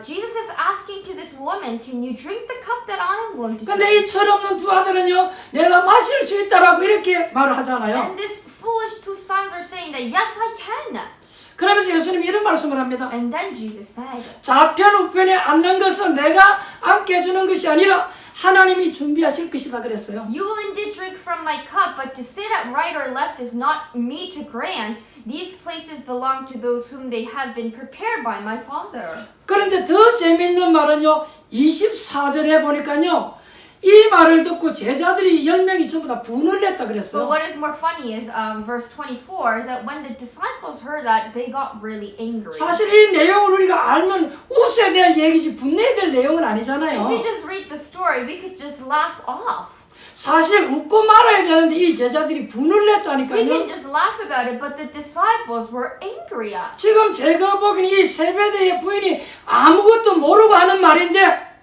[SPEAKER 2] Jesus is asking to this woman, can you drink the cup that I am going to
[SPEAKER 1] 근데
[SPEAKER 2] drink?
[SPEAKER 1] 이 철없는 두 아들은요, 내가 마실 수 있다라고 이렇게 말을 하잖아요.
[SPEAKER 2] And these foolish two sons are saying that yes, I can.
[SPEAKER 1] 그러면서 예수님이 이런 말씀을 합니다.
[SPEAKER 2] And then Jesus said,
[SPEAKER 1] 좌편 우편에 앉는 것은 내가 앉게 해주는 것이 아니라 하나님이 준비하실 것이다 그랬어요.
[SPEAKER 2] you will indeed drink from my cup, but to sit at right or left is not me to grant. These places belong to those whom they have been prepared by my Father.
[SPEAKER 1] 그런데 더 재밌는 말은요, 24절에 보니까요, 이 말을 듣고 제자들이 10명이 전부 다 분을 냈다
[SPEAKER 2] But
[SPEAKER 1] 그랬어요.
[SPEAKER 2] what is more funny is verse 24, that when the disciples heard that, they got really angry.
[SPEAKER 1] 사실 이 내용을 우리가 알면 웃어야 될 얘기지 분내야 될 내용은
[SPEAKER 2] If
[SPEAKER 1] 아니잖아요.
[SPEAKER 2] we just read the story, we could just laugh off.
[SPEAKER 1] 사실 웃고 말아야 되는데 이 제자들이 분을
[SPEAKER 2] We can
[SPEAKER 1] 냈다니까요.
[SPEAKER 2] just laugh about it, but the disciples were angry at.
[SPEAKER 1] 지금 제가 보기엔 이 세베대의 부인이 아무것도 모르고 하는 말인데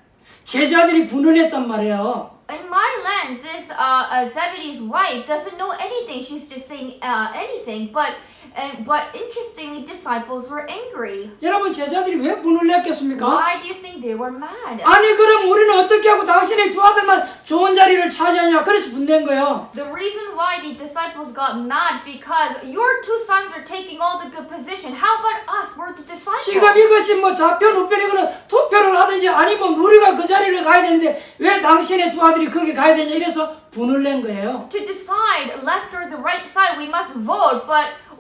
[SPEAKER 1] 제자들이 분을 냈단 말이에요.
[SPEAKER 2] In my lens, this Zebedee's wife doesn't know anything. She's just saying anything, but interestingly, disciples were angry.
[SPEAKER 1] 여러분 제자들이 왜 분을 냈겠습니까?
[SPEAKER 2] Why do you think they were mad?
[SPEAKER 1] 아니 그럼 우리는 어떻게 하고 당신의 두 아들만 좋은 자리를 차지하냐 그래서 분낸 거예요.
[SPEAKER 2] The reason why the disciples got mad because your two sons are taking all the good position. How about us? We're the disciples.
[SPEAKER 1] 지금 이것이 뭐 좌편 우편이거나 투표를 하든지 아니면 우리가 그 자리를 가야 되는데 왜 당신의 두 아들이 거기 가야 되냐 이래서 분을 낸 거예요.
[SPEAKER 2] To decide left or the right side, we must vote,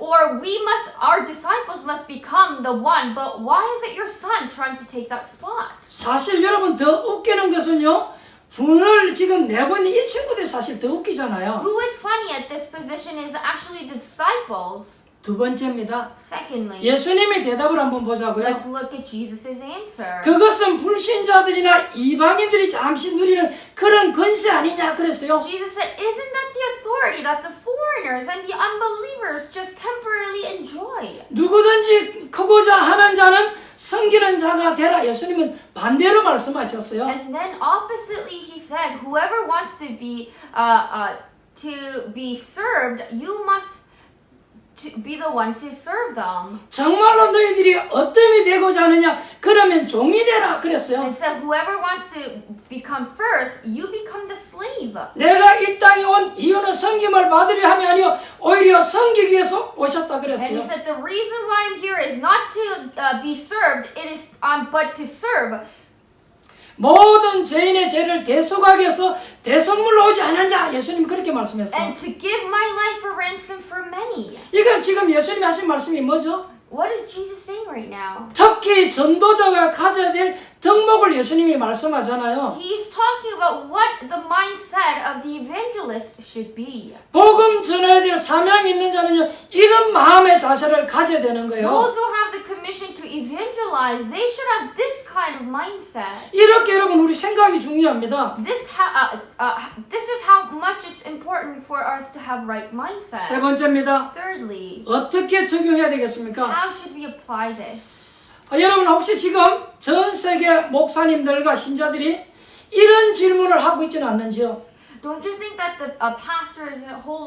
[SPEAKER 2] our disciples must become the one. But why is it your son trying to take that spot?
[SPEAKER 1] 사실 여러분 더 웃기는 것은요. 분을 지금 내본 이 친구들이 사실 더 웃기잖아요.
[SPEAKER 2] Who is funny at this position is actually the disciples.
[SPEAKER 1] 두 번째입니다.
[SPEAKER 2] Secondly,
[SPEAKER 1] 예수님의 대답을 한번 보자고요.
[SPEAKER 2] let's look at Jesus' answer.
[SPEAKER 1] 그것은 불신자들이나 이방인들이 잠시 누리는 그런 권세 아니냐 그랬어요.
[SPEAKER 2] Jesus said, isn't that the authority that the foreigners and the unbelievers just temporarily enjoy?
[SPEAKER 1] 누구든지 크고자 하는 자는 섬기는 자가 되라. 예수님은 반대로 말씀하셨어요.
[SPEAKER 2] And then oppositely he said, whoever wants to be served, you must be the one to serve them.
[SPEAKER 1] 정말로 너희들이 어뜸이 되고자 하느냐 그러면 종이 되라 그랬어요.
[SPEAKER 2] And said, whoever wants to become first, you become the slave.
[SPEAKER 1] 내가 이 땅에 온 이유는 섬김을 받으려 함이 아니요 오히려 섬기기 위해서 오셨다
[SPEAKER 2] And he
[SPEAKER 1] 그랬어요.
[SPEAKER 2] said, the reason why I'm here is not to be served, it is but to serve.
[SPEAKER 1] 모든 죄인의 죄를 대속하기 위해서 대속물로 오지 않았냐 예수님 그렇게 말씀했어요.
[SPEAKER 2] And to give my life a ransom for many.
[SPEAKER 1] 이건 지금 예수님이 하신 말씀이 뭐죠?
[SPEAKER 2] What is Jesus saying right now?
[SPEAKER 1] 특히 전도자가 가져야 될 덕목을 예수님이 말씀하잖아요.
[SPEAKER 2] He's talking about what the mindset of the evangelist should be.
[SPEAKER 1] 복음 전해야 될 사명이 있는 자는요 이런 마음의 자세를 가져야 되는 거예요.
[SPEAKER 2] Those who have the commission to evangelize, they should have this kind of mindset.
[SPEAKER 1] 이렇게 여러분 우리 생각이 중요합니다.
[SPEAKER 2] This is how much it's important for us to have right
[SPEAKER 1] 세
[SPEAKER 2] mindset.
[SPEAKER 1] 번째입니다.
[SPEAKER 2] Thirdly,
[SPEAKER 1] 어떻게 적용해야 되겠습니까?
[SPEAKER 2] how should we apply this?
[SPEAKER 1] 여러분 혹시 지금 전 세계 목사님들과 신자들이 이런 질문을 하고 있지는 않는지요?
[SPEAKER 2] Don't you think that the pastors in the whole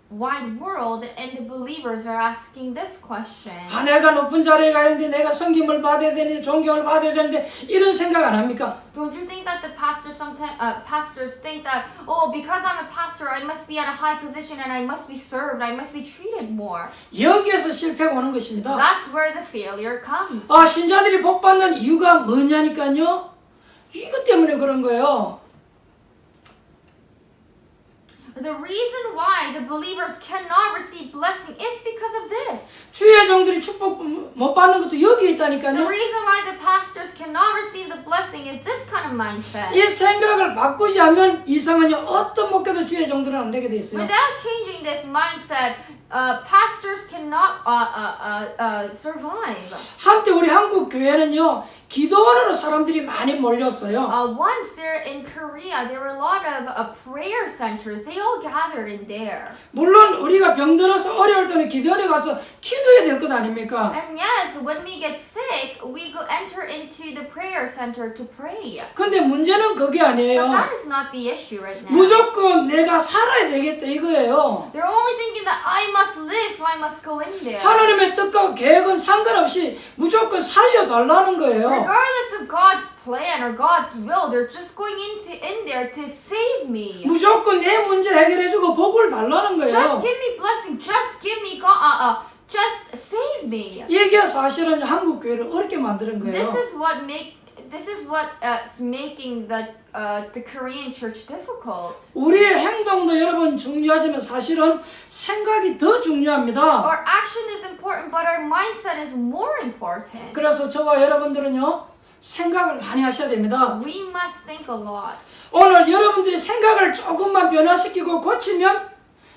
[SPEAKER 2] wide world and the believers are asking this question?
[SPEAKER 1] 내가 높은 자리에 가야 되는데 내가 섬김을 받아야 되는데 존경을 받아야 되는데 이런 생각 안 합니까?
[SPEAKER 2] Don't you think that the pastors sometimes pastors think that, oh, because I'm a pastor, I must be at a high position and I must be served, I must be treated more?
[SPEAKER 1] 여기에서 실패가 오는 것입니다.
[SPEAKER 2] That's where the failure comes.
[SPEAKER 1] 신자들이 복 받는 이유가 뭐냐니까요. 이것 때문에 그런 거예요.
[SPEAKER 2] The reason why the believers cannot receive blessing is because of this.
[SPEAKER 1] 주의 종들이 축복 못 받는 것도 여기에
[SPEAKER 2] The
[SPEAKER 1] 있다니까요.
[SPEAKER 2] reason why the pastors cannot receive the blessing is this kind of mindset.
[SPEAKER 1] 이 생각을 바꾸지 않으면 이상은요 어떤 목회도 주의 종들은 안 되게 돼 있어요.
[SPEAKER 2] Without changing this mindset, pastors cannot survive.
[SPEAKER 1] 한때 우리 한국 교회는요 기도원으로 사람들이 많이 몰렸어요.
[SPEAKER 2] Once there in Korea, there were a lot of prayer centers. They all gathered in there.
[SPEAKER 1] 물론 우리가 병들어서 어려울 때는 기도원에 가서 기도해야 될 것 아닙니까?
[SPEAKER 2] And yes, when we get sick, we go enter into the prayer center to pray.
[SPEAKER 1] 근데 문제는 그게
[SPEAKER 2] But
[SPEAKER 1] 아니에요.
[SPEAKER 2] that is not the issue right now.
[SPEAKER 1] 무조건 내가 살아야 되겠다 이거예요.
[SPEAKER 2] They're only thinking that I must live, so I must go in there.
[SPEAKER 1] 하나님의 뜻과 계획은 상관없이 무조건 살려달라는 거예요.
[SPEAKER 2] Regardless of God's plan or God's will, they're just going in there to save me.
[SPEAKER 1] 무조건 내 문제 해결해주고 복을 달라는
[SPEAKER 2] Just
[SPEAKER 1] 거예요.
[SPEAKER 2] give me blessing. Just give me God. Just save me.
[SPEAKER 1] 이게 사실은 한국 교회를 어렵게 만드는 거예요.
[SPEAKER 2] This is what it's making the Korean church difficult.
[SPEAKER 1] 우리의 행동도 여러분 중요하지만 사실은 생각이 더 중요합니다.
[SPEAKER 2] Our action is important, but our mindset is more important.
[SPEAKER 1] 그래서 저와 여러분들은요 생각을 많이 하셔야 됩니다.
[SPEAKER 2] We must think a lot.
[SPEAKER 1] 오늘 여러분들이 생각을 조금만 변화시키고 고치면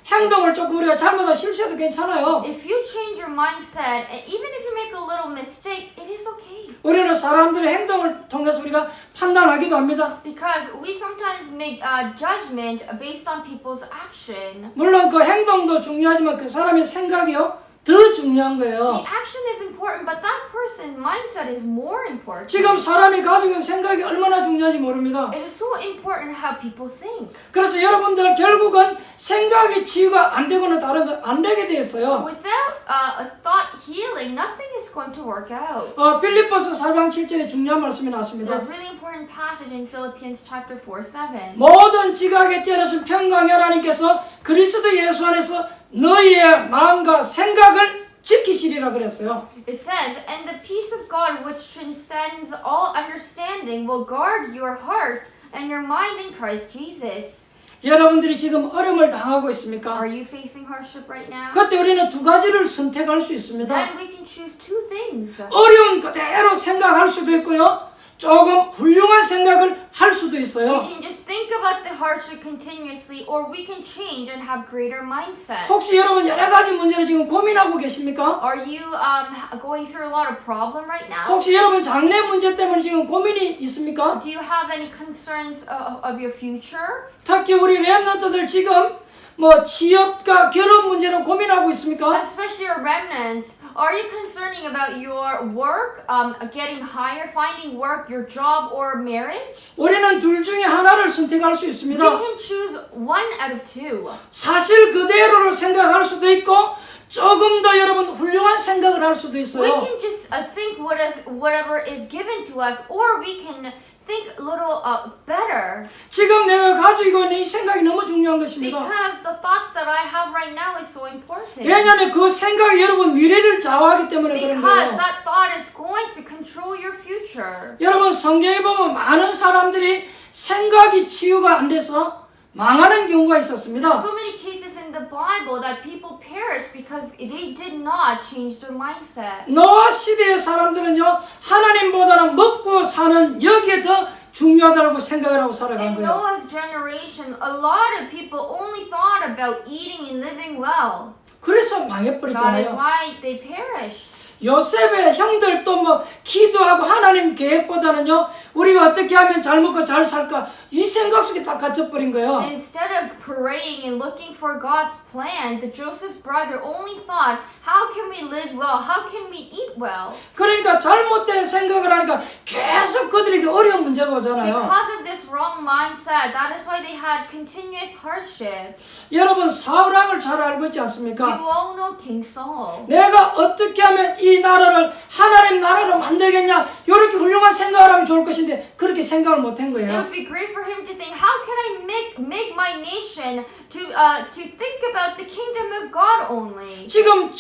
[SPEAKER 1] 행동을 조금 우리가 잘못하고 실수해도 괜찮아요.
[SPEAKER 2] If you change your mindset, and even if you make a little mistake, it is okay.
[SPEAKER 1] 우리는 사람들의 행동을 통해서 우리가 판단하기도 합니다.
[SPEAKER 2] Because we sometimes make judgment based on people's action.
[SPEAKER 1] 물론 그 행동도 중요하지만 그 사람의 생각이요 더 중요한 거예요.
[SPEAKER 2] The action is important, but that person's mindset is more important.
[SPEAKER 1] 지금 사람이 가지고 있는 생각이 얼마나 중요한지 모릅니다.
[SPEAKER 2] It is so important how people think.
[SPEAKER 1] 그래서 여러분들 결국은 생각이 치유가 안 되고는 다른 거 안 되게 돼
[SPEAKER 2] So
[SPEAKER 1] 있어요.
[SPEAKER 2] without a thought healing, nothing is going to work out.
[SPEAKER 1] 빌립보서 4장 7절에 중요한 말씀이 나왔습니다.
[SPEAKER 2] There's a really important passage in Philippians chapter 4:7.
[SPEAKER 1] 모든 지각에 뛰어나신 평강의 하나님께서 그리스도 예수 안에서 너희의 마음과 생각을 지키시리라 그랬어요.
[SPEAKER 2] It says, "And the peace of God, which transcends all understanding, will guard your hearts and your mind in Christ Jesus."
[SPEAKER 1] 여러분들이 지금 어려움을 당하고 있습니까?
[SPEAKER 2] Are you facing hardship right now?
[SPEAKER 1] 그때 우리는 두 가지를 선택할 수 있습니다.
[SPEAKER 2] Then we can choose two things.
[SPEAKER 1] 어려운 그대로 생각할 수도 있고요. 조금 훌륭한 생각을 할 수도
[SPEAKER 2] We
[SPEAKER 1] 있어요.
[SPEAKER 2] can just think about the hardship continuously, or we can change and have greater mindset.
[SPEAKER 1] 혹시 여러분 여러 가지 문제를 지금 고민하고 계십니까?
[SPEAKER 2] Are you going through a lot of problem right now?
[SPEAKER 1] 혹시 여러분 장래 문제 때문에 지금 고민이 있습니까?
[SPEAKER 2] Do you have any concerns of your future?
[SPEAKER 1] 특히 우리 렘넌트들 지금 취업과 결혼 문제로 고민하고 있습니까?
[SPEAKER 2] Especially your remnants, are you concerning about your work, getting hired, finding work, your job, or marriage?
[SPEAKER 1] 우리는 둘 중에 하나를 선택할 수
[SPEAKER 2] We
[SPEAKER 1] 있습니다.
[SPEAKER 2] can choose one out of two.
[SPEAKER 1] 사실 그대로를 생각할 수도 있고 조금 더 여러분 훌륭한 생각을 할 수도
[SPEAKER 2] We
[SPEAKER 1] 있어요.
[SPEAKER 2] can just think whatever is given to us, or we can think a little better.
[SPEAKER 1] 지금 내가 가지고 있는 이 생각이 너무 중요한 것입니다.
[SPEAKER 2] Because the thoughts that I have right now is so important.
[SPEAKER 1] 왜냐하면 그 생각이 여러분 미래를 좌우하기 때문에 그런
[SPEAKER 2] Because
[SPEAKER 1] 거예요.
[SPEAKER 2] that thought is going to control your future.
[SPEAKER 1] 여러분 성경에 보면 많은 사람들이 생각이 치유가 안 돼서 망하는 경우가 있었습니다.
[SPEAKER 2] So many cases in the Bible that people perish because they did not change their mindset.
[SPEAKER 1] 노아 시대의 사람들은요 하나님보다는 먹고 사는 여기에 더 중요하다고 생각을 하고 살아간
[SPEAKER 2] In
[SPEAKER 1] 거예요.
[SPEAKER 2] Noah's generation, a lot of people only thought about eating and living well.
[SPEAKER 1] 그래서
[SPEAKER 2] That is
[SPEAKER 1] 망해버렸잖아요.
[SPEAKER 2] why they perished.
[SPEAKER 1] 요셉의 형들도 기도하고 하나님 계획보다는요 우리가 어떻게 하면 잘 먹고 잘 살까 이 생각 속에 딱 갇혀버린 거예요.
[SPEAKER 2] Instead of praying and looking for God's plan, the Joseph's brother only thought, how can we live well? How can we eat well?
[SPEAKER 1] 그러니까 잘못된 생각을 하니까 계속 그들에게 어려운 문제가 오잖아요.
[SPEAKER 2] Because of this wrong mindset, that is why they had continuous hardship.
[SPEAKER 1] 여러분 사울왕을 잘 알고 있지
[SPEAKER 2] You
[SPEAKER 1] 않습니까?
[SPEAKER 2] all know King Saul.
[SPEAKER 1] 내가 어떻게 하면 이 나라를 하나님 나라로 만들겠냐 이렇게 훌륭한 생각을 하면 좋을 것인데 그렇게 생각을 못한
[SPEAKER 2] It
[SPEAKER 1] 거예요.
[SPEAKER 2] would be great for him to think, how can I make my nation to think about the kingdom of God only?
[SPEAKER 1] 지금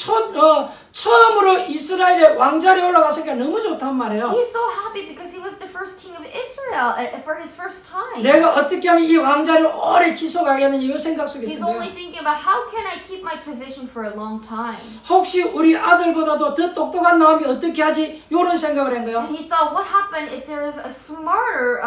[SPEAKER 1] 처음으로 이스라엘의 왕자리에 올라가서니까 너무 좋단 말이에요.
[SPEAKER 2] He's so happy because he was the first king of Israel for his first time.
[SPEAKER 1] 내가 어떻게 하면 이 왕자리를 오래 지속하겠느냐 이 생각 속에
[SPEAKER 2] He's
[SPEAKER 1] 있어요.
[SPEAKER 2] only thinking about how can I keep my position for a long time.
[SPEAKER 1] 혹시 우리 아들보다도 더 똑똑한 놈이 어떻게 하지? 이런 생각을 한 거예요.
[SPEAKER 2] And he thought, what happened if there is a smarter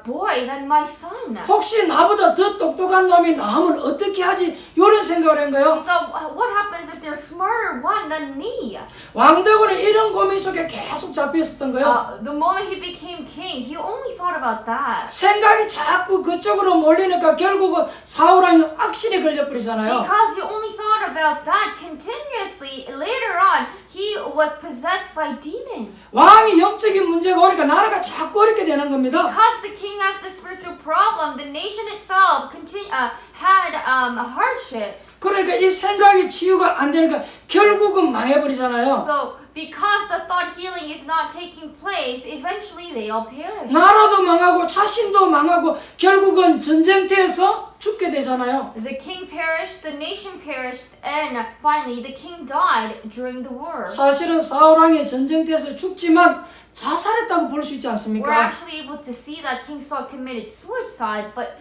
[SPEAKER 2] boy than my son?
[SPEAKER 1] 혹시 나보다 더 똑똑한 놈이 나오면 어떻게 하지? 이런 생각을 한 거예요.
[SPEAKER 2] He thought, what happens if there's smarter one than me?
[SPEAKER 1] 왕대군은 이런 고민 속에 계속 잡혀 있었던 거예요.
[SPEAKER 2] The moment he became king, he only thought about that.
[SPEAKER 1] 생각이 자꾸 그쪽으로 몰리니까 결국은 사울왕이 악실에 걸려버리잖아요.
[SPEAKER 2] Because he only thought about that continuously, later on, he was possessed by demons.
[SPEAKER 1] 왕이 영적인 문제가 오니까 나라가 자꾸 어렵게 되는 겁니다.
[SPEAKER 2] Because the king has the spiritual problem, the nation itself had hardships.
[SPEAKER 1] 그러니까 이 생각이 치유가 안 되니까 결국은 망해버리잖아요.
[SPEAKER 2] So, because the thought healing is not taking place, eventually they all perish.
[SPEAKER 1] 나라도 망하고 자신도 망하고 결국은 전쟁터에서 죽게 되잖아요.
[SPEAKER 2] The king perished, the nation perished, and finally the king died during the war.
[SPEAKER 1] 사실은 사울왕이 전쟁터에서 죽지만 자살했다고 볼 수 있지
[SPEAKER 2] We're
[SPEAKER 1] 않습니까?
[SPEAKER 2] actually able to see that King Saul committed suicide, but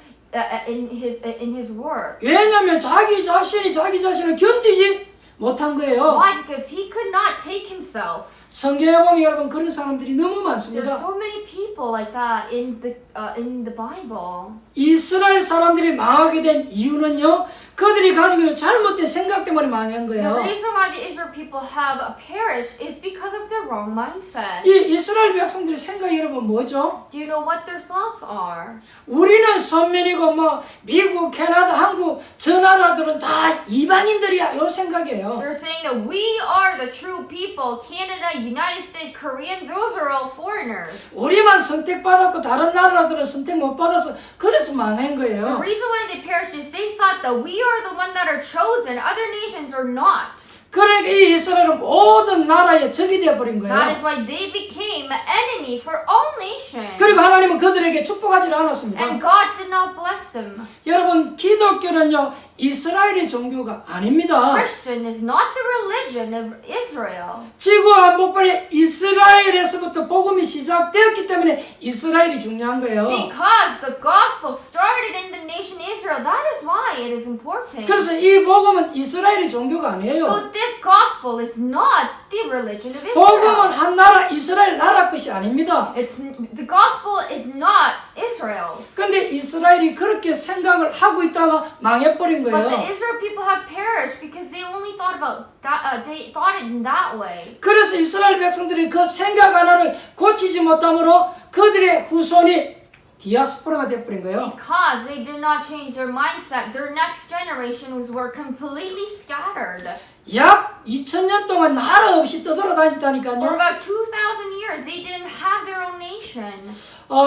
[SPEAKER 2] in his war.
[SPEAKER 1] 왜냐하면 자기 자신을 견디지 못한 거예요.
[SPEAKER 2] Why? Because he could not take himself.
[SPEAKER 1] 성경에 보면 여러분 그런 사람들이 너무
[SPEAKER 2] There's
[SPEAKER 1] 많습니다.
[SPEAKER 2] so many people like that in the Bible.
[SPEAKER 1] 이스라엘 사람들이 망하게 된 이유는요, 그들이 가지고 있는 잘못된 생각 때문에 망한
[SPEAKER 2] The
[SPEAKER 1] 거예요.
[SPEAKER 2] reason why the Israel people have perished is because of their wrong mindset.
[SPEAKER 1] 이 이스라엘 백성들의 생각이 여러분 뭐죠?
[SPEAKER 2] Do you know what their thoughts are?
[SPEAKER 1] 우리는 선민이고 뭐 미국, 캐나다, 한국 저 나라들은 다 이방인들이야 이 생각이에요.
[SPEAKER 2] They're saying that we are the true people. Canada, United States, Korean, those are all foreigners.
[SPEAKER 1] 우리만 선택받았고 다른 나라들은 선택 못 받아서 그래서 망한
[SPEAKER 2] The
[SPEAKER 1] 거예요.
[SPEAKER 2] reason why they perished is they thought that we are the one that are chosen. Other nations are not.
[SPEAKER 1] 그러니까 이 이스라엘은 모든 나라의 적이 되어버린
[SPEAKER 2] That
[SPEAKER 1] 거예요.
[SPEAKER 2] is why they became an enemy for all nations.
[SPEAKER 1] 그리고 하나님은 그들에게 축복하지 않았습니다.
[SPEAKER 2] And God did not bless them.
[SPEAKER 1] 여러분 기독교는요 이스라엘의 종교가 아닙니다.
[SPEAKER 2] Christian is not the religion of Israel.
[SPEAKER 1] 지구 한복판에 이스라엘에서부터 복음이 시작되었기 때문에 이스라엘이 중요한 거예요.
[SPEAKER 2] Because the gospel started in the nation Israel. That is why it is important.
[SPEAKER 1] 그래서 이 복음은 이스라엘의 종교가 아니에요.
[SPEAKER 2] So this gospel is not the religion of
[SPEAKER 1] 복음은
[SPEAKER 2] Israel.
[SPEAKER 1] 한 나라 이스라엘 나라 것이 아닙니다.
[SPEAKER 2] The gospel is not Israel's.
[SPEAKER 1] 근데 이스라엘이 그렇게 생각을 하고 있다가 망해버린
[SPEAKER 2] But the
[SPEAKER 1] 거예요.
[SPEAKER 2] Israel people have perished because they only thought about that. They thought it in that way.
[SPEAKER 1] 그래서 이스라엘 백성들이 그 생각 하나를 고치지 못함으로 그들의 후손이 디아스포라가 되어버린 거예요.
[SPEAKER 2] Because they did not change their mindset, their next generations were completely scattered.
[SPEAKER 1] 약 2000년 동안 나라 없이
[SPEAKER 2] For
[SPEAKER 1] 떠돌아다니다니까요.
[SPEAKER 2] about 2,000 years, they didn't have their own nation.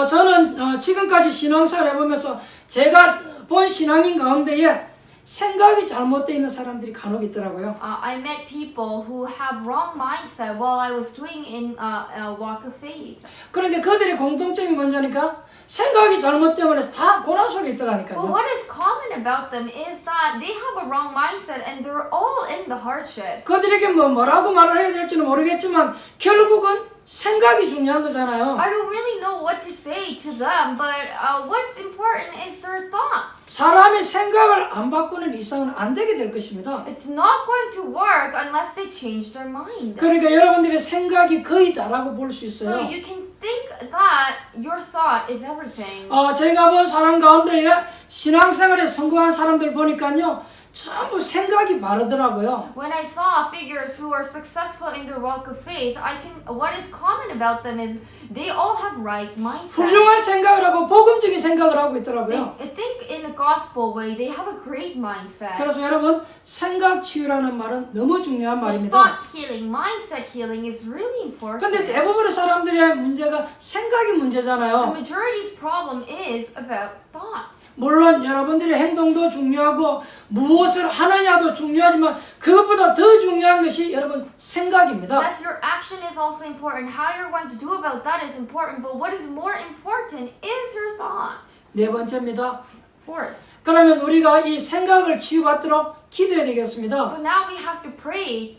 [SPEAKER 1] 저는 지금까지 신앙생활 해보면서 제가 본 신앙인 가운데에 생각이 잘못되어 있는 사람들이 간혹 있더라고요.
[SPEAKER 2] I met people who have wrong mindset while I was doing in a walk of faith.
[SPEAKER 1] 그런데 그들의 공통점이 뭔지니까 생각이 잘못되면 다 고난 속에
[SPEAKER 2] But
[SPEAKER 1] 있더라니까요.
[SPEAKER 2] what is common about them is that they have a wrong mindset and they're all in the hardship.
[SPEAKER 1] 그들에게 뭐라고 말을 해야 될지는 모르겠지만 결국은 생각이 중요한 거잖아요.
[SPEAKER 2] I don't really know what to say to them, but what's important is their thoughts.
[SPEAKER 1] 사람이 생각을 안 바꾸는 이상은 안 되게 될 것입니다.
[SPEAKER 2] It's not going to work unless they change their mind.
[SPEAKER 1] 그러니까 여러분들의 생각이 거의 다라고 볼 수
[SPEAKER 2] So
[SPEAKER 1] 있어요.
[SPEAKER 2] you can think that your thought is everything.
[SPEAKER 1] 제가 본 사람 가운데에 신앙생활에 성공한 사람들 보니까요. 전부 생각이 바르더라고요.
[SPEAKER 2] When I saw figures who are successful in their walk of faith, what is common about them is they all have right mindset.
[SPEAKER 1] 훌륭한 생각을 하고 복음적인 생각을 하고 있더라고요.
[SPEAKER 2] I think in a gospel way, they have a great mindset.
[SPEAKER 1] 그래서 여러분, 생각 치유라는 말은 너무 중요한
[SPEAKER 2] So
[SPEAKER 1] 말입니다.
[SPEAKER 2] thought healing, mindset healing is really important.
[SPEAKER 1] 근데 대부분의 사람들의 문제가 생각이
[SPEAKER 2] The
[SPEAKER 1] 문제잖아요.
[SPEAKER 2] majority's problem is about thoughts.
[SPEAKER 1] 물론 여러분들의 행동도 중요하고 무엇을 하느냐도 중요하지만 그것보다 더 중요한 것이 여러분 생각입니다.
[SPEAKER 2] Yes, your action is also important. How you're going to do about that is important. But what is more important is your thought.
[SPEAKER 1] 네 번째입니다.
[SPEAKER 2] Fourth.
[SPEAKER 1] 그러면 우리가 이 생각을 치유받도록 기도해야 되겠습니다.
[SPEAKER 2] So now we have to pray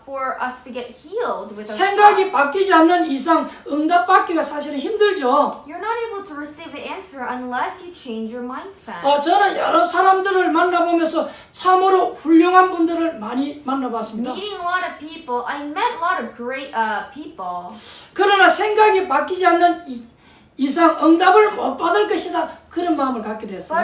[SPEAKER 2] for us to get healed with our
[SPEAKER 1] 생각이
[SPEAKER 2] thoughts.
[SPEAKER 1] 바뀌지 않는 이상 응답받기가 사실은 힘들죠.
[SPEAKER 2] You're not able to receive the answer unless you change your mindset.
[SPEAKER 1] 저는 여러 사람들을 만나보면서 참으로 훌륭한 분들을 많이 만나봤습니다.
[SPEAKER 2] Meeting a lot of people, I met a lot of great people.
[SPEAKER 1] 그러나 생각이 바뀌지 않는 이상 응답을 못 받을 것이다. 그런 마음을 갖게
[SPEAKER 2] But
[SPEAKER 1] 됐어요.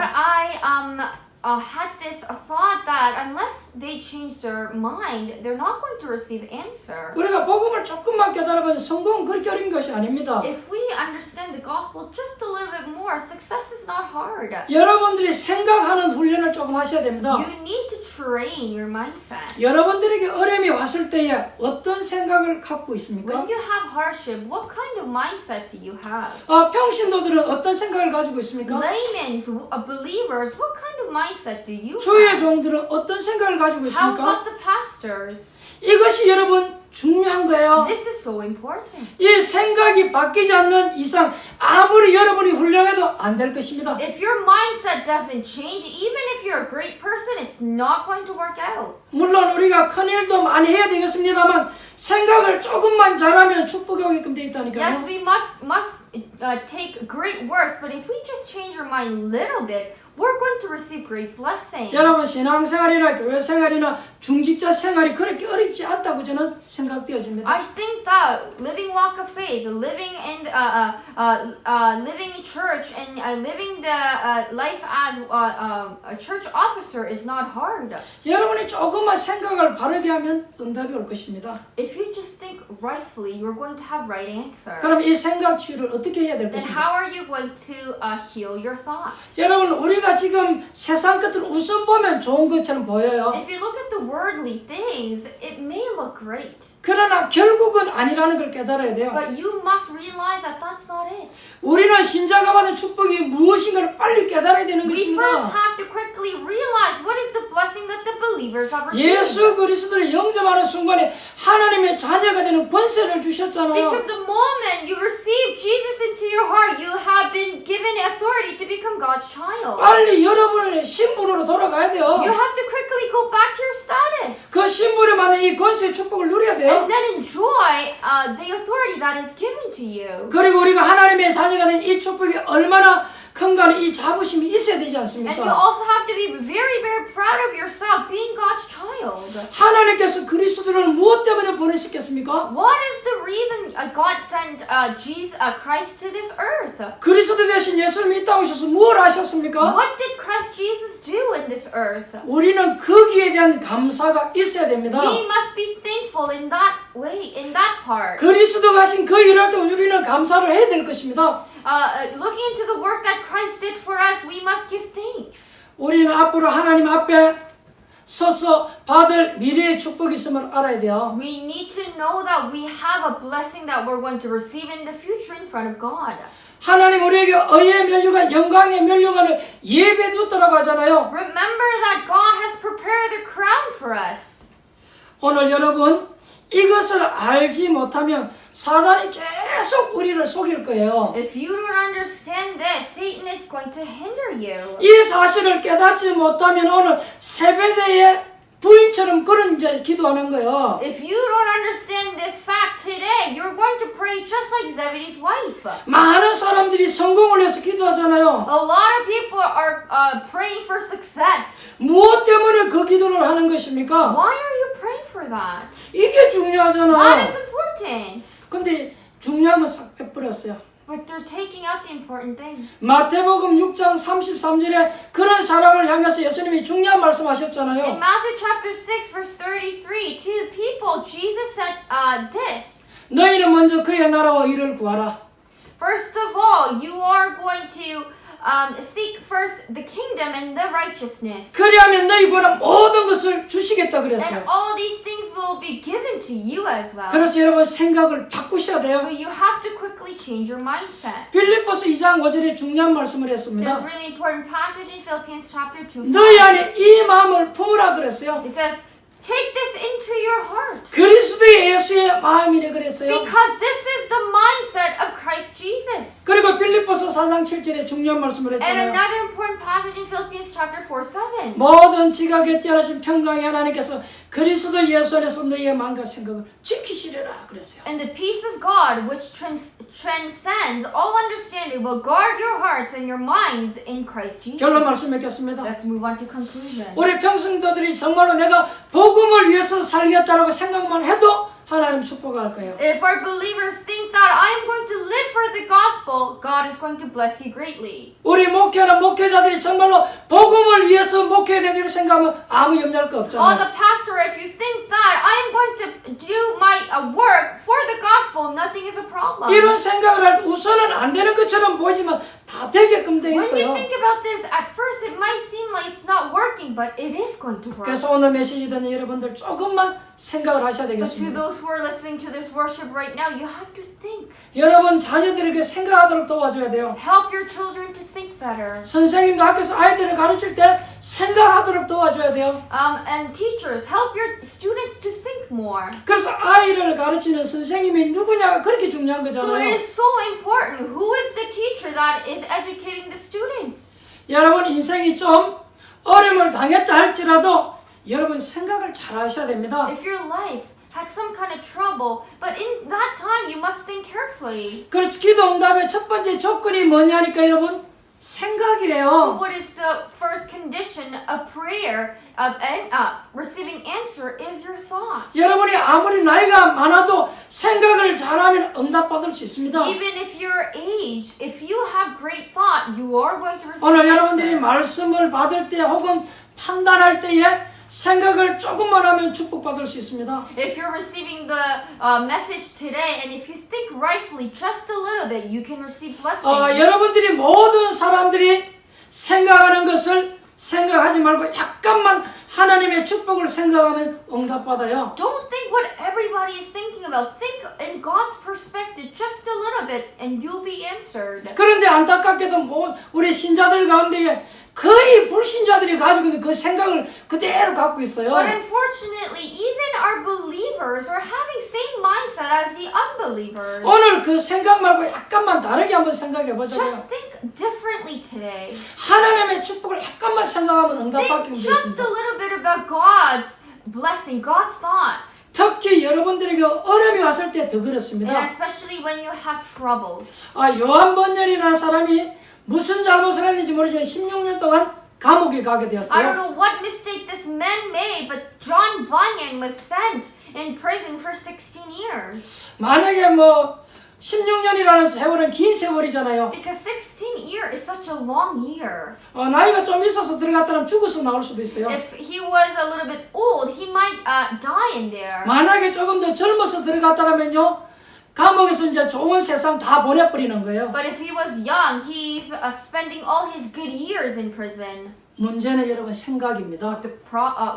[SPEAKER 2] I had this thought that unless they change their mind, they're not going to receive answer.
[SPEAKER 1] 우리가 복음을 조금만 깨달아보면 성공은 그렇게 어려운 것이 아닙니다.
[SPEAKER 2] If we understand the gospel just a little bit more, success is not hard.
[SPEAKER 1] 여러분들이 생각하는 훈련을 조금 하셔야 됩니다.
[SPEAKER 2] You need to train your mindset.
[SPEAKER 1] 여러분들에게 어려움이 왔을 때에 어떤 생각을 갖고 있습니까?
[SPEAKER 2] When you have hardship, what kind of mindset do you have?
[SPEAKER 1] 평신도들은 어떤 생각을 가지고 있습니까?
[SPEAKER 2] Laymen, believers, what kind of mindset do you
[SPEAKER 1] 주의
[SPEAKER 2] have?
[SPEAKER 1] 종들은 어떤 생각을 가지고
[SPEAKER 2] How
[SPEAKER 1] 있습니까?
[SPEAKER 2] about the pastors?
[SPEAKER 1] 이것이 여러분 중요한 거예요.
[SPEAKER 2] This is so important.
[SPEAKER 1] 이 생각이 바뀌지 않는 이상 아무리 여러분이 훌륭해도 안 될 것입니다.
[SPEAKER 2] If your mindset doesn't change, even if you're a great person, it's not going to work out.
[SPEAKER 1] 물론 우리가 큰일도 많이 해야 되겠습니다만 생각을 조금만 잘하면 축복이 오게끔 돼 있다니까요.
[SPEAKER 2] Yes, we must take great works, but if we just change our mind a little bit, we're going to receive great blessing.
[SPEAKER 1] 여러분 신앙생활이나 교회생활이나 중직자 생활이 그렇게 어렵지 않다고 저는 생각되어집니다.
[SPEAKER 2] I think that living walk of faith, living in living in church, and living the life as a church officer is not hard.
[SPEAKER 1] 여러분이 조금만 생각을 바르게 하면 응답이 올 것입니다.
[SPEAKER 2] If you just think rightfully, you're going to have right answer.
[SPEAKER 1] 그럼 이 생각 치유를 어떻게 해야 될
[SPEAKER 2] Then
[SPEAKER 1] 것입니까?
[SPEAKER 2] how are you going to heal your thoughts?
[SPEAKER 1] 여러분 우리가 지금 세상 것들을 우선 보면 좋은 것처럼 보여요.
[SPEAKER 2] If you look at the worldly things, it may look great.
[SPEAKER 1] 그러나 결국은 아니라는 걸 깨달아야 돼요.
[SPEAKER 2] But you must realize that that's not it.
[SPEAKER 1] 우리는 신자가 받은 축복이 무엇인가를 빨리 깨달아야 되는
[SPEAKER 2] We first
[SPEAKER 1] 것입니다.
[SPEAKER 2] have to quickly realize what is the blessing that the believers have received.
[SPEAKER 1] 예수 그리스도를 영접하는 순간에 하나님의 자녀가 되는 권세를 주셨잖아요.
[SPEAKER 2] Because the moment you receive Jesus into your heart, you have been given authority to become God's child.
[SPEAKER 1] 빨리 여러분의 신분으로 돌아가야 돼요.
[SPEAKER 2] You have to quickly go back to your status.
[SPEAKER 1] 그 신분에 맞는 이 권세의 축복을 누려야 돼요.
[SPEAKER 2] And then enjoy the authority that is given to you.
[SPEAKER 1] 그리고 우리가 하나님의 자녀가 된 이 축복이 얼마나 큰가는 이 자부심이 있어야 되지
[SPEAKER 2] And you
[SPEAKER 1] 않습니까?
[SPEAKER 2] also have to be very, very proud of yourself being God's child.
[SPEAKER 1] 하나님께서 그리스도를 무엇 때문에 보내셨겠습니까?
[SPEAKER 2] What is the reason God sent Christ to this earth?
[SPEAKER 1] 그리스도 대신 예수님이 이 땅에 오셔서 무엇을 하셨습니까?
[SPEAKER 2] What did Christ Jesus do in this earth?
[SPEAKER 1] 우리는 거기에 대한 감사가 있어야 됩니다.
[SPEAKER 2] We must be thankful in that way, in that part.
[SPEAKER 1] 그리스도가 하신 그 일을 할 때 우리는 감사를 해야 될 것입니다.
[SPEAKER 2] Looking into the work that Christ did for us, we must give thanks.
[SPEAKER 1] 우리는 앞으로 하나님 앞에 서서 받을 미래의 축복이 있음을 알아야 돼요.
[SPEAKER 2] We need to know that we have a blessing that we're going to receive in the future in front of God.
[SPEAKER 1] 하나님 우리에게 의의 면류관, 영광의 면류관을 예배해 줬더라고 하잖아요.
[SPEAKER 2] Remember that God has prepared the crown for us.
[SPEAKER 1] 오늘 여러분 이것을 알지 못하면 사단이 계속 우리를 속일 거예요.
[SPEAKER 2] If you don't understand this, Satan is going to hinder you.
[SPEAKER 1] 이 사실을 깨닫지 못하면 오늘 세배대의 부인처럼 그런 이제 기도하는 거예요.
[SPEAKER 2] If you don't understand this fact today, you're going to pray just like Zebedee's wife.
[SPEAKER 1] 많은 사람들이 성공을 위해서 기도하잖아요.
[SPEAKER 2] A lot of people are praying for success.
[SPEAKER 1] 무엇 때문에 그 기도를 하는 것입니까?
[SPEAKER 2] Why are you praying for that?
[SPEAKER 1] 이게
[SPEAKER 2] That
[SPEAKER 1] 중요하잖아요.
[SPEAKER 2] is important.
[SPEAKER 1] 근데 중요한 건 싹 빼버렸어요.
[SPEAKER 2] But they're taking out the important thing.
[SPEAKER 1] 마태복음 6장 33절에 그런 사람을 향해서 예수님이 중요한
[SPEAKER 2] In
[SPEAKER 1] 말씀하셨잖아요.
[SPEAKER 2] Matthew chapter 6, verse 33, to the people, Jesus said this.
[SPEAKER 1] 너희는 먼저 그의 나라와 의를 구하라.
[SPEAKER 2] First of all, you are going to seek first the kingdom and the righteousness.
[SPEAKER 1] 그리하면 너희 구하는 모든 것을 주시겠다
[SPEAKER 2] And
[SPEAKER 1] 그랬어요.
[SPEAKER 2] all these things will be given to you as well.
[SPEAKER 1] 그래서 여러분 생각을 바꾸셔야 돼요.
[SPEAKER 2] So you have to quickly change your mindset.
[SPEAKER 1] 빌립보서 2장 5절에 중요한 말씀을 했습니다.
[SPEAKER 2] There's a really important passage in Philippians chapter 2.
[SPEAKER 1] 너희 안에 이 마음을 품으라 그랬어요.
[SPEAKER 2] It says, take this into your heart.
[SPEAKER 1] 그리스도의 예수의 마음이래 그랬어요.
[SPEAKER 2] Because this is the mindset of Christ Jesus.
[SPEAKER 1] 그리고 빌립보서 4장 7절에 중요한 말씀을
[SPEAKER 2] And
[SPEAKER 1] 했잖아요.
[SPEAKER 2] another important passage in Philippians chapter 4:7.
[SPEAKER 1] 모든 지각에 뛰어나신 평강의 하나님께서 그리스도 예수 안에서 너희의 마음과 생각을 지키시리라 그랬어요.
[SPEAKER 2] And the peace of God, which transcends all understanding, will guard your hearts and your minds in Christ Jesus.
[SPEAKER 1] 결론 말씀 맺겠습니다.
[SPEAKER 2] Let's move on to conclusion.
[SPEAKER 1] 우리 평성도들이 정말로 내가 복음을 위해서 살겠다라고 생각만 해도 하나님 축복할 거예요.
[SPEAKER 2] If our believers think that I'm going to live for the gospel, God is going to bless you greatly.
[SPEAKER 1] 우리 목회하는 목회자들이 정말로 복음을 위해서 목회해야 되는 생각하면 아무 염려할 거
[SPEAKER 2] Oh,
[SPEAKER 1] 없잖아요.
[SPEAKER 2] the pastor, if you think that I am going to do my work for the gospel, nothing is a problem.
[SPEAKER 1] 이런 생각을 할 때 우선은 안 되는 것처럼 보이지만 다 되게끔 돼
[SPEAKER 2] When you
[SPEAKER 1] 있어요.
[SPEAKER 2] think about this, at first it might seem like it's not working, but it is going to work.
[SPEAKER 1] 그래서 오늘 메시지 듣는 여러분들 조금만 생각을 하셔야
[SPEAKER 2] So to
[SPEAKER 1] 되겠습니다.
[SPEAKER 2] those who are listening to this worship right now, you have to think.
[SPEAKER 1] 여러분 자녀들에게 생각하도록 도와줘야 돼요.
[SPEAKER 2] Help your children to think better.
[SPEAKER 1] 선생님도 학교에서 아이들을 가르칠 때 생각하도록 도와줘야 돼요.
[SPEAKER 2] And teachers, help your students to think more.
[SPEAKER 1] 그래서 아이를 가르치는 선생님이 누구냐가 그렇게 중요한
[SPEAKER 2] So it
[SPEAKER 1] 거잖아요.
[SPEAKER 2] is so important. Who is the teacher that is educating the students?
[SPEAKER 1] 여러분 인생이 좀 어려움을 당했다 할지라도 여러분 생각을 잘 하셔야 됩니다.
[SPEAKER 2] If your life had some kind of trouble, but in that time you must think carefully.
[SPEAKER 1] 그래서 기도 응답의 첫 번째 조건이 뭐냐니까 여러분
[SPEAKER 2] So
[SPEAKER 1] 생각이에요.
[SPEAKER 2] what is the first condition of prayer receiving answer is your thought.
[SPEAKER 1] 여러분이 아무리 나이가 많아도 생각을 잘하면 응답받을 수 있습니다.
[SPEAKER 2] Even if you're aged, if you have great thought, you are going to receive
[SPEAKER 1] 오늘 여러분들이
[SPEAKER 2] answer.
[SPEAKER 1] 말씀을 받을 때 혹은 판단할 때에 생각을 조금만 하면 축복받을 수 있습니다.
[SPEAKER 2] If you're receiving the message today, and if you think rightfully just a little bit, you can receive blessing.
[SPEAKER 1] 여러분들이 모든 사람들이 생각하는 것을 생각하지 말고 약간만 하나님의 축복을 생각하면 응답받아요.
[SPEAKER 2] Don't think what everybody is thinking about. Think in God's perspective just a little bit, and you'll be answered.
[SPEAKER 1] 그런데 안타깝게도 우리 신자들 가운데 거의 불신자들이 가지고 있는 그 생각을 그대로 갖고 있어요.
[SPEAKER 2] But unfortunately, even our believers are having same mindset as the unbelievers.
[SPEAKER 1] 오늘 그 생각 말고 약간만 다르게 한번 생각해 보자고요.
[SPEAKER 2] Just think differently today.
[SPEAKER 1] 하나님의 축복을 약간만 생각하면 응답받게
[SPEAKER 2] Think just
[SPEAKER 1] 되겠습니다.
[SPEAKER 2] a little bit about God's blessing, God's thought.
[SPEAKER 1] 특히 여러분들에게 어려움이 왔을 때 더
[SPEAKER 2] And
[SPEAKER 1] 그렇습니다.
[SPEAKER 2] especially when you have troubles.
[SPEAKER 1] 요한 번연이라는 사람이 무슨 잘못을 했는지 모르지만 16년 동안 감옥에 가게
[SPEAKER 2] I don't
[SPEAKER 1] 되었어요.
[SPEAKER 2] know what mistake this man made, but John Bunyan was sent in prison for 16 years.
[SPEAKER 1] 만약에 16년이라는 세월은 긴 세월이잖아요.
[SPEAKER 2] Because 16 years is such a long year.
[SPEAKER 1] 나이가 좀 있어서 들어갔다면 죽어서 나올 수도 있어요.
[SPEAKER 2] If he was a little bit old, he might die in there.
[SPEAKER 1] 만약에 조금 더 젊어서 들어갔다면요. 감옥에서 이제 좋은 세상 다 보내버리는 거예요.
[SPEAKER 2] But if he was young, he's spending all his good years in prison.
[SPEAKER 1] 문제는 여러분 생각입니다.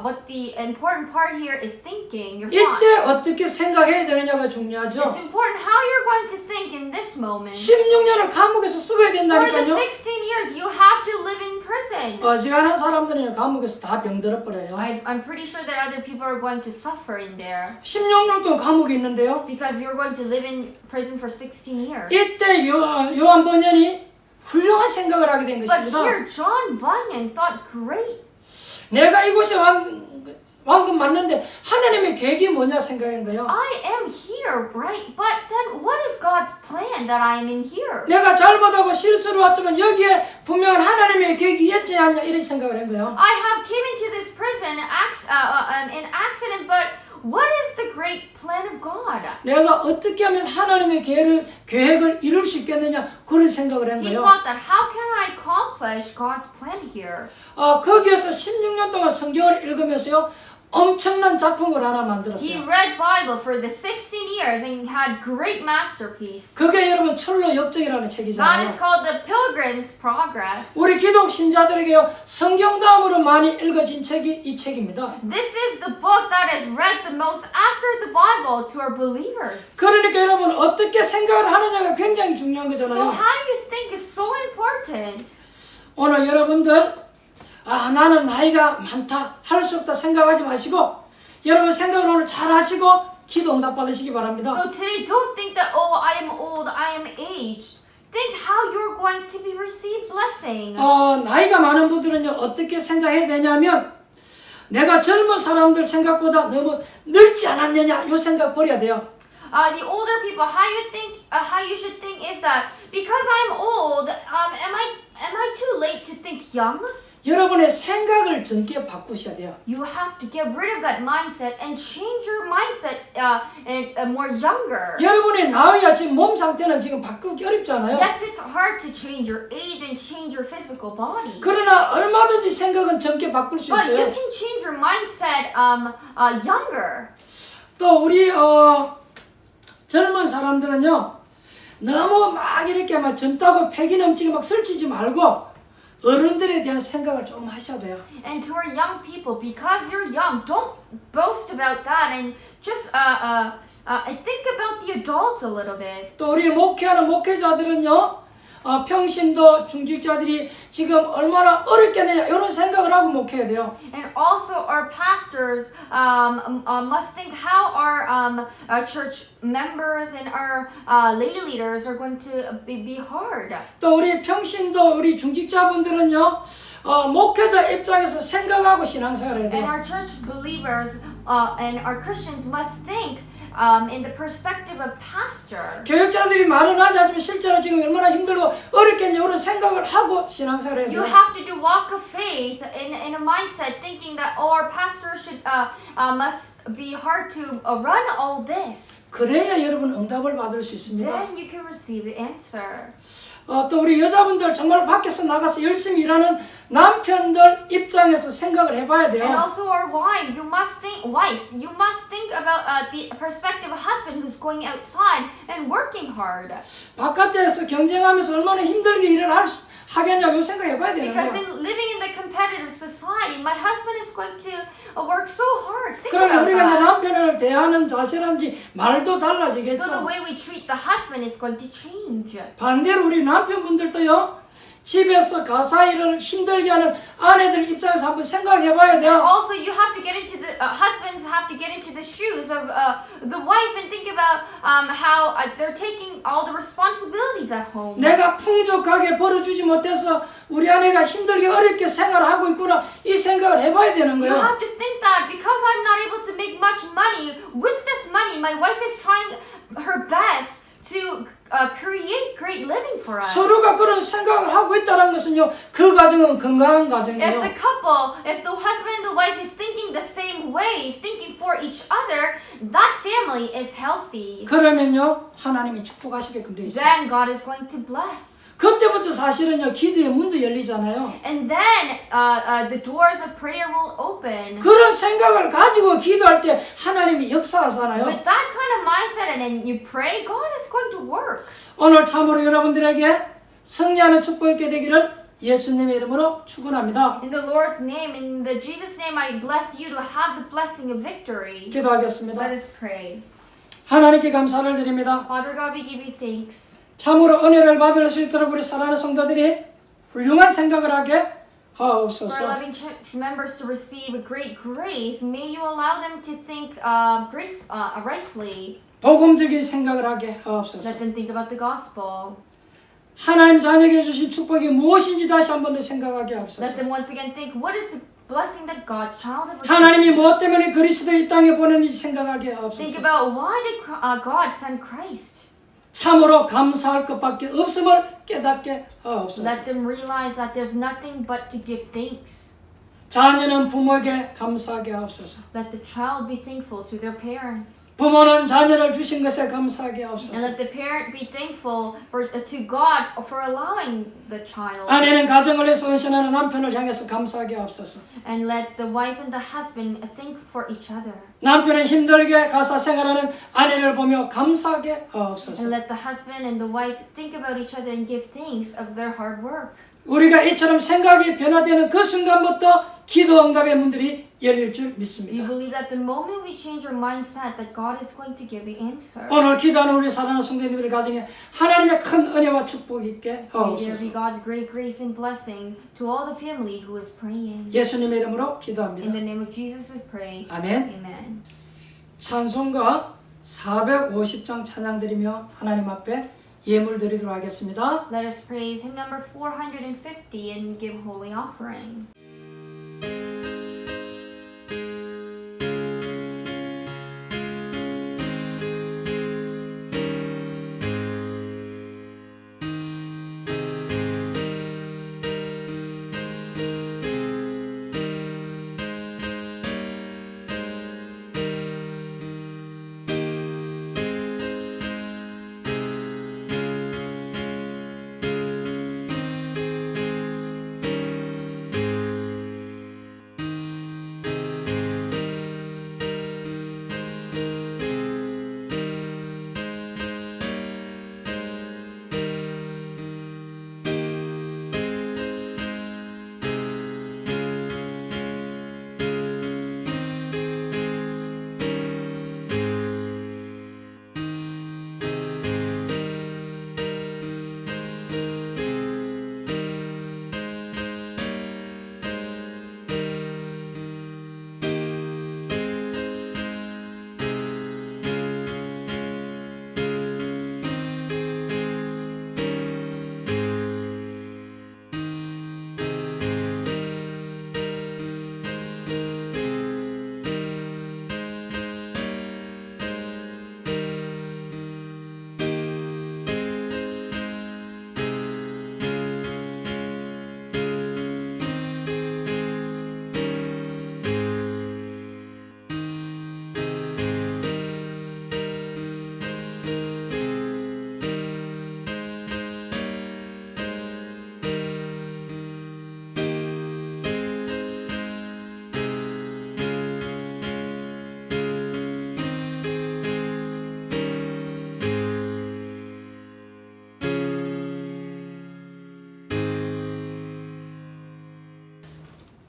[SPEAKER 2] What the important part here is thinking, your thoughts.
[SPEAKER 1] 이때 어떻게 생각해야 되느냐가 중요하죠.
[SPEAKER 2] It's important how you're going to think in this moment.
[SPEAKER 1] 16년을 감옥에서 쓰고야
[SPEAKER 2] For the
[SPEAKER 1] 된다니까요.
[SPEAKER 2] 16 years, you have to live in prison.
[SPEAKER 1] 어지간한 사람들은 감옥에서 다 병들어 버려요.
[SPEAKER 2] I'm pretty sure that other people are going to suffer in there
[SPEAKER 1] 16년 동안 감옥에 있는데요.
[SPEAKER 2] because you're going to live in prison for 16 years.
[SPEAKER 1] 이때 요한 번연이 훌륭한 생각을 하게 된
[SPEAKER 2] But
[SPEAKER 1] 것입니다.
[SPEAKER 2] here, John Bunyan thought, great.
[SPEAKER 1] 내가 이곳에 왕금 맞는데 하나님의 계획이 뭐냐 생각한 거예요.
[SPEAKER 2] I am here, right? But then what is God's plan that I am in here?
[SPEAKER 1] 내가 잘못하고 실수로 왔지만 여기에 분명한 하나님의 계획이 있지 않냐 이런 생각을 한 거예요.
[SPEAKER 2] I have came into this prison in accident, but what is the great plan of God?
[SPEAKER 1] 내가 어떻게 하면 하나님의 계획을 이룰 수 있겠느냐 그런 생각을 한
[SPEAKER 2] He
[SPEAKER 1] 거예요.
[SPEAKER 2] thought that how can I accomplish God's plan here?
[SPEAKER 1] 거기에서 16년 동안 성경을 읽으면서요. 엄청난 작품을 하나
[SPEAKER 2] He
[SPEAKER 1] 만들었어요.
[SPEAKER 2] read Bible for the 16 years and had great masterpiece.
[SPEAKER 1] 그게 여러분 철로 역정이라는
[SPEAKER 2] God
[SPEAKER 1] 책이잖아요.
[SPEAKER 2] is called the Pilgrim's Progress.
[SPEAKER 1] 우리 기독 신자들에게요. 성경 다음으로 많이 읽어진 책이 이 책입니다.
[SPEAKER 2] This is the book that is read the most after the Bible to our believers.
[SPEAKER 1] 그러니까 여러분 어떻게 생각을 하느냐가 굉장히 중요한
[SPEAKER 2] So
[SPEAKER 1] 거잖아요.
[SPEAKER 2] how you think is so important.
[SPEAKER 1] 오늘 여러분들 나는 나이가 많다 할 수 없다 생각하지 마시고 여러분 생각을 오늘 잘 하시고 기도 응답 받으시기 바랍니다.
[SPEAKER 2] So today don't think that I am old, I am aged. Think how you're going to be receive blessing.
[SPEAKER 1] 나이가 많은 분들은요 어떻게 생각해야 되냐면 내가 젊은 사람들 생각보다 너무 늙지 않았느냐 이 생각 버려야 돼요.
[SPEAKER 2] The older people, how you should think is that because I'm old, am I too late to think young?
[SPEAKER 1] 여러분의 생각을 전기에 바꾸셔야 돼요.
[SPEAKER 2] You have to get rid of that mindset and change your mindset and more younger.
[SPEAKER 1] 여러분의 나이야 지금 몸 상태는 지금 바꾸기 어렵잖아요.
[SPEAKER 2] Yes, it's hard to change your age and change your physical body.
[SPEAKER 1] 그러나 얼마든지 생각은 젊게 바꿀 수
[SPEAKER 2] But you
[SPEAKER 1] 있어요.
[SPEAKER 2] can change your mindset younger.
[SPEAKER 1] 또 우리 젊은 사람들은요 너무 막 이렇게 막 젊다고 패기 넘치게 막 설치지 말고 어른들에 대한 생각을 좀 하셔야 돼요.
[SPEAKER 2] And to our young people, because you're young, don't boast about that and just think about the adults a little bit.
[SPEAKER 1] 또 우리 목회하는 목회자들은요 평신도 중직자들이 지금 얼마나 어렵겠느냐 이런 생각을 하고 목회해야 돼요.
[SPEAKER 2] And also our pastors must think how our church members and our lady leaders are going to be hard.
[SPEAKER 1] 또 우리 평신도 우리 중직자분들은요 목회자 입장에서 생각하고 신앙생활을 해야
[SPEAKER 2] And
[SPEAKER 1] 돼요.
[SPEAKER 2] our church believers and our Christians must think in the perspective of pastor.
[SPEAKER 1] 교육자들이 말은 하지 않지만 실제로 지금 얼마나 힘들고 어렵겠냐 이런 생각을 하고 신앙생활을 해야
[SPEAKER 2] You
[SPEAKER 1] 돼요.
[SPEAKER 2] have to do walk of faith in a mindset thinking that our pastor should must be hard to run all this.
[SPEAKER 1] 그래야 여러분 응답을 받을 수 있습니다.
[SPEAKER 2] Then you can receive the answer.
[SPEAKER 1] 또 우리 여자분들 정말 밖에서 나가서 열심히 일하는 남편들 입장에서 생각을 해봐야 돼요.
[SPEAKER 2] And also our wives, you must think about the perspective of a husband who's going outside and working hard.
[SPEAKER 1] 바깥에서 경쟁하면서 얼마나 힘들게 일을 하겠냐 이 생각 해봐야 되는
[SPEAKER 2] Because
[SPEAKER 1] 거예요.
[SPEAKER 2] in living in the competitive society, my husband is going to work so hard. Think
[SPEAKER 1] 그러면
[SPEAKER 2] about
[SPEAKER 1] 우리가 이제
[SPEAKER 2] that.
[SPEAKER 1] 남편을 대하는 자세라든지 말도
[SPEAKER 2] So the
[SPEAKER 1] 달라지겠죠.
[SPEAKER 2] way we treat the husband is going to change.
[SPEAKER 1] 반대로 우리 남편분들도요. 집에서 가사 일을 힘들게 하는 아내들 입장에서 한번 생각해봐야
[SPEAKER 2] And
[SPEAKER 1] 돼요.
[SPEAKER 2] also, you have to get into the husbands have to get into the shoes of the wife and think about how they're taking all the responsibilities at home.
[SPEAKER 1] 내가 풍족하게 벌어주지 못해서 우리 아내가 힘들게 어렵게 생활하고 있구나 이 생각을 해봐야 되는
[SPEAKER 2] You
[SPEAKER 1] 거예요.
[SPEAKER 2] have to think that because I'm not able to make much money, with this money, my wife is trying her best to create great living for us.
[SPEAKER 1] 서로가 그런 생각을 하고 있다는 것은요, 그 가정은 건강한
[SPEAKER 2] If
[SPEAKER 1] 가정이에요.
[SPEAKER 2] the couple, if the husband and the wife is thinking the same way, thinking for each other, that family is healthy.
[SPEAKER 1] 그러면요, 하나님이 축복하시게끔 되어 있어요.
[SPEAKER 2] Then God is going to bless.
[SPEAKER 1] 그때부터 사실은요, 기도의 문도 열리잖아요.
[SPEAKER 2] And then the doors of prayer will open.
[SPEAKER 1] 그런 생각을 가지고 기도할 때 하나님이 역사하잖아요.
[SPEAKER 2] With that kind of mindset and then you pray, God is going to work.
[SPEAKER 1] 오늘 참으로 여러분들에게 승리하는 축복이 있게 되기를 예수님의 이름으로 축원합니다.
[SPEAKER 2] In the Lord's name, in the Jesus' name, I bless you to have the blessing of victory.
[SPEAKER 1] 기도하겠습니다.
[SPEAKER 2] Let us pray.
[SPEAKER 1] 하나님께 감사를 드립니다.
[SPEAKER 2] Father God, we give you thanks.
[SPEAKER 1] 참으로 은혜를 받을 수 있도록 우리 사랑하는 성도들이 훌륭한 생각을 하게
[SPEAKER 2] For our
[SPEAKER 1] 하옵소서.
[SPEAKER 2] loving church members to receive a great grace, may you allow them to think rightfully.
[SPEAKER 1] 복음적인 생각을 하게 하옵소서.
[SPEAKER 2] Let them think about the gospel.
[SPEAKER 1] 하나님 자녀에게 주신 축복이 무엇인지 다시 한 번 더 생각하게
[SPEAKER 2] Let
[SPEAKER 1] 하옵소서.
[SPEAKER 2] them once again think, what is the blessing that God's child have received?
[SPEAKER 1] 하나님이 무엇 때문에 그리스도를 이 땅에 보냈는지 생각하게
[SPEAKER 2] Think
[SPEAKER 1] 하옵소서.
[SPEAKER 2] about why did God send Christ?
[SPEAKER 1] 참으로 감사할 것밖에 없음을 깨닫게 하옵소서.
[SPEAKER 2] Let them realize that there's nothing but to give thanks.
[SPEAKER 1] 자녀는 부모에게 감사하게 하옵소서.
[SPEAKER 2] Let the child be thankful to their parents.
[SPEAKER 1] 부모는 자녀를 주신 것에 감사하게
[SPEAKER 2] And
[SPEAKER 1] 하옵소서.
[SPEAKER 2] let the parent be thankful to God for allowing the child.
[SPEAKER 1] 아내는 가정을 위해서 헌신하는 남편을 향해서 감사하게 하옵소서.
[SPEAKER 2] And let the wife and the husband thank for each other.
[SPEAKER 1] 남편은 힘들게 가사 생활하는 아내를 보며 감사하게
[SPEAKER 2] And
[SPEAKER 1] 하옵소서.
[SPEAKER 2] let the husband and the wife think about each other and give thanks of their hard work.
[SPEAKER 1] 우리가 이처럼 생각이 변화되는 그 순간부터 기도 응답의 문들이 열릴 줄
[SPEAKER 2] We
[SPEAKER 1] 믿습니다.
[SPEAKER 2] believe that the moment we change our mindset that God is going to give an answer.
[SPEAKER 1] 오늘 기도하는 우리 사랑하는 성도님들 가정에 하나님의 큰 은혜와 축복이 있게
[SPEAKER 2] May there be
[SPEAKER 1] 하옵소서.
[SPEAKER 2] God's great grace and blessing to all the family who is praying.
[SPEAKER 1] 예수님의 이름으로
[SPEAKER 2] In
[SPEAKER 1] 기도합니다.
[SPEAKER 2] the name of Jesus we pray.
[SPEAKER 1] 아멘.
[SPEAKER 2] Amen.
[SPEAKER 1] 찬송가 450장 찬양 드리며 하나님 앞에 예물 드리도록 하겠습니다.
[SPEAKER 2] Let us praise hymn number 450 and give holy offering.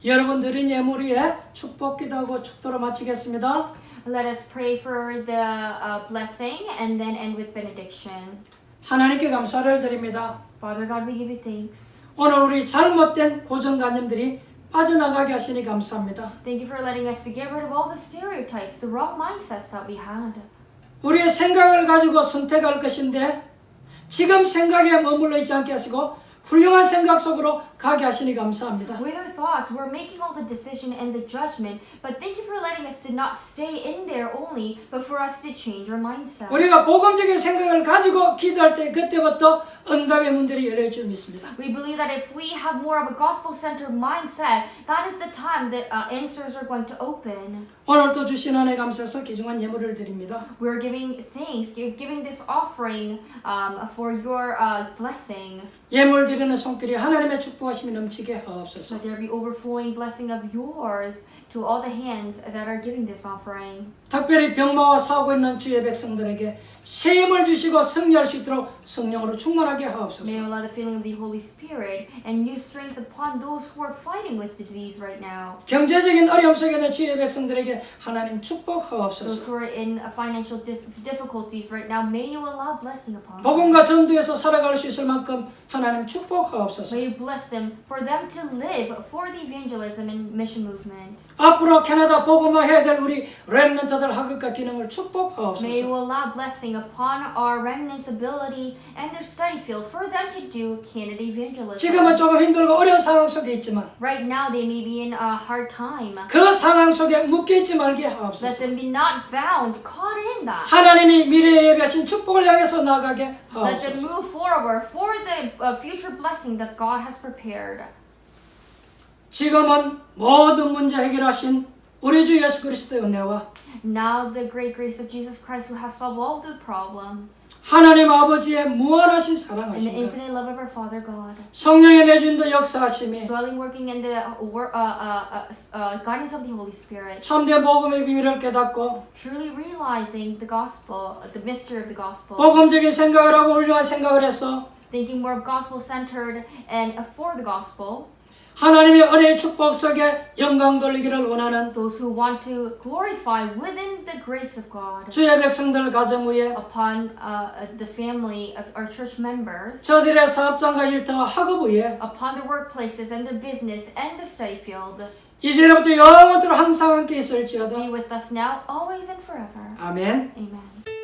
[SPEAKER 1] 여러분 드린 예물 위에 축복 기도하고 축도로 마치겠습니다.
[SPEAKER 2] Let us pray for the blessing and then end with benediction.
[SPEAKER 1] 하나님께 감사를 드립니다.
[SPEAKER 2] Father God, we give you thanks.
[SPEAKER 1] 오늘 우리 잘못된 고정관념들이 빠져나가게 하시니 감사합니다.
[SPEAKER 2] Thank you for letting us to get rid of all the stereotypes, the wrong mindsets that we had.
[SPEAKER 1] 우리의 생각을 가지고 선택할 것인데 지금 생각에 머물러 있지 않게 하시고 훌륭한 생각 속으로 가게 하시니 감사합니다.
[SPEAKER 2] With our thoughts, we're making all the decision and the judgment, but thank you for letting us to not stay in there only, but for us to change our mindset.
[SPEAKER 1] 우리가 복음적인 생각을 가지고 기도할 때 그때부터 응답의 문들이 열릴 줄 믿습니다.
[SPEAKER 2] We believe that if we have more of a gospel-centered mindset, that is the time that answers are going to open.
[SPEAKER 1] 오늘도 주신 은혜 감사해서 귀중한 예물을 드립니다.
[SPEAKER 2] We're giving thanks, giving this offering for your blessing.
[SPEAKER 1] 예물 드리는 손길이 하나님의 축복하심이 넘치게 하옵소서.
[SPEAKER 2] Let there be overflowing blessing of yours to all the hands that are giving this offering.
[SPEAKER 1] 특별히 병마와 싸우고 있는 주의 백성들에게 새 힘을 주시고 승리할 수 있도록 성령으로 충만하게
[SPEAKER 2] May
[SPEAKER 1] 하옵소서.
[SPEAKER 2] you allow the filling of the Holy Spirit and new strength upon those who are fighting with disease right now.
[SPEAKER 1] 경제적인 어려움 속에 있는 주의 백성들에게 하나님
[SPEAKER 2] Those
[SPEAKER 1] 축복하옵소서.
[SPEAKER 2] who are in financial difficulties right now, may you allow blessing upon them.
[SPEAKER 1] 복음과 전도에서 살아갈 수 있을 만큼 하나님 축복하옵소서.
[SPEAKER 2] May you bless them for them to live for the evangelism and mission movement.
[SPEAKER 1] 앞으로 캐나다 복음화 해야 될 우리 렘넌트들 학업과 기능을
[SPEAKER 2] May
[SPEAKER 1] 축복하옵소서.
[SPEAKER 2] you allow blessing upon our remnants' ability and their study field for them to do Canada evangelism.
[SPEAKER 1] 지금은 조금 힘들고 어려운 상황 속에 있지만
[SPEAKER 2] Right now they may be in a hard time.
[SPEAKER 1] 그 상황 속에 묶여 있지 말게
[SPEAKER 2] Let
[SPEAKER 1] 하옵소서.
[SPEAKER 2] them be not bound, caught in that.
[SPEAKER 1] 하나님이 미래에 예비하신 축복을 향해서 나아가게
[SPEAKER 2] Let them
[SPEAKER 1] 하옵소서.
[SPEAKER 2] move forward for the future blessing that God has prepared.
[SPEAKER 1] 지금은 모든 문제 해결하신 우리 주 예수 그리스도의 은혜와
[SPEAKER 2] Now the great grace of Jesus Christ who have solved all the problem
[SPEAKER 1] 하나님 아버지의 무한하신
[SPEAKER 2] and the
[SPEAKER 1] 사랑하심과
[SPEAKER 2] infinite love of our Father God,
[SPEAKER 1] 성령의 내주인도 역사하심이
[SPEAKER 2] dwelling, working in the guidance of the Holy Spirit,
[SPEAKER 1] 참된 복음의 비밀을 깨닫고
[SPEAKER 2] truly realizing the gospel, the mystery of the gospel,
[SPEAKER 1] 복음적인 생각을 하고 훌륭한 생각을 해서
[SPEAKER 2] thinking more of gospel-centered and for the gospel,
[SPEAKER 1] 하나님의 은혜의 축복 속에 영광 돌리기를 원하는
[SPEAKER 2] those who want to glorify within the grace of God
[SPEAKER 1] 주의 백성들 가정 위에
[SPEAKER 2] upon the family of our church members,
[SPEAKER 1] 저들의 사업장과 일터와 학업 위에
[SPEAKER 2] upon their workplaces and their business and the study field,
[SPEAKER 1] 이제부터 영원토록 항상 함께 있을지어다.
[SPEAKER 2] be with us now, always and forever.
[SPEAKER 1] 아멘.
[SPEAKER 2] Amen.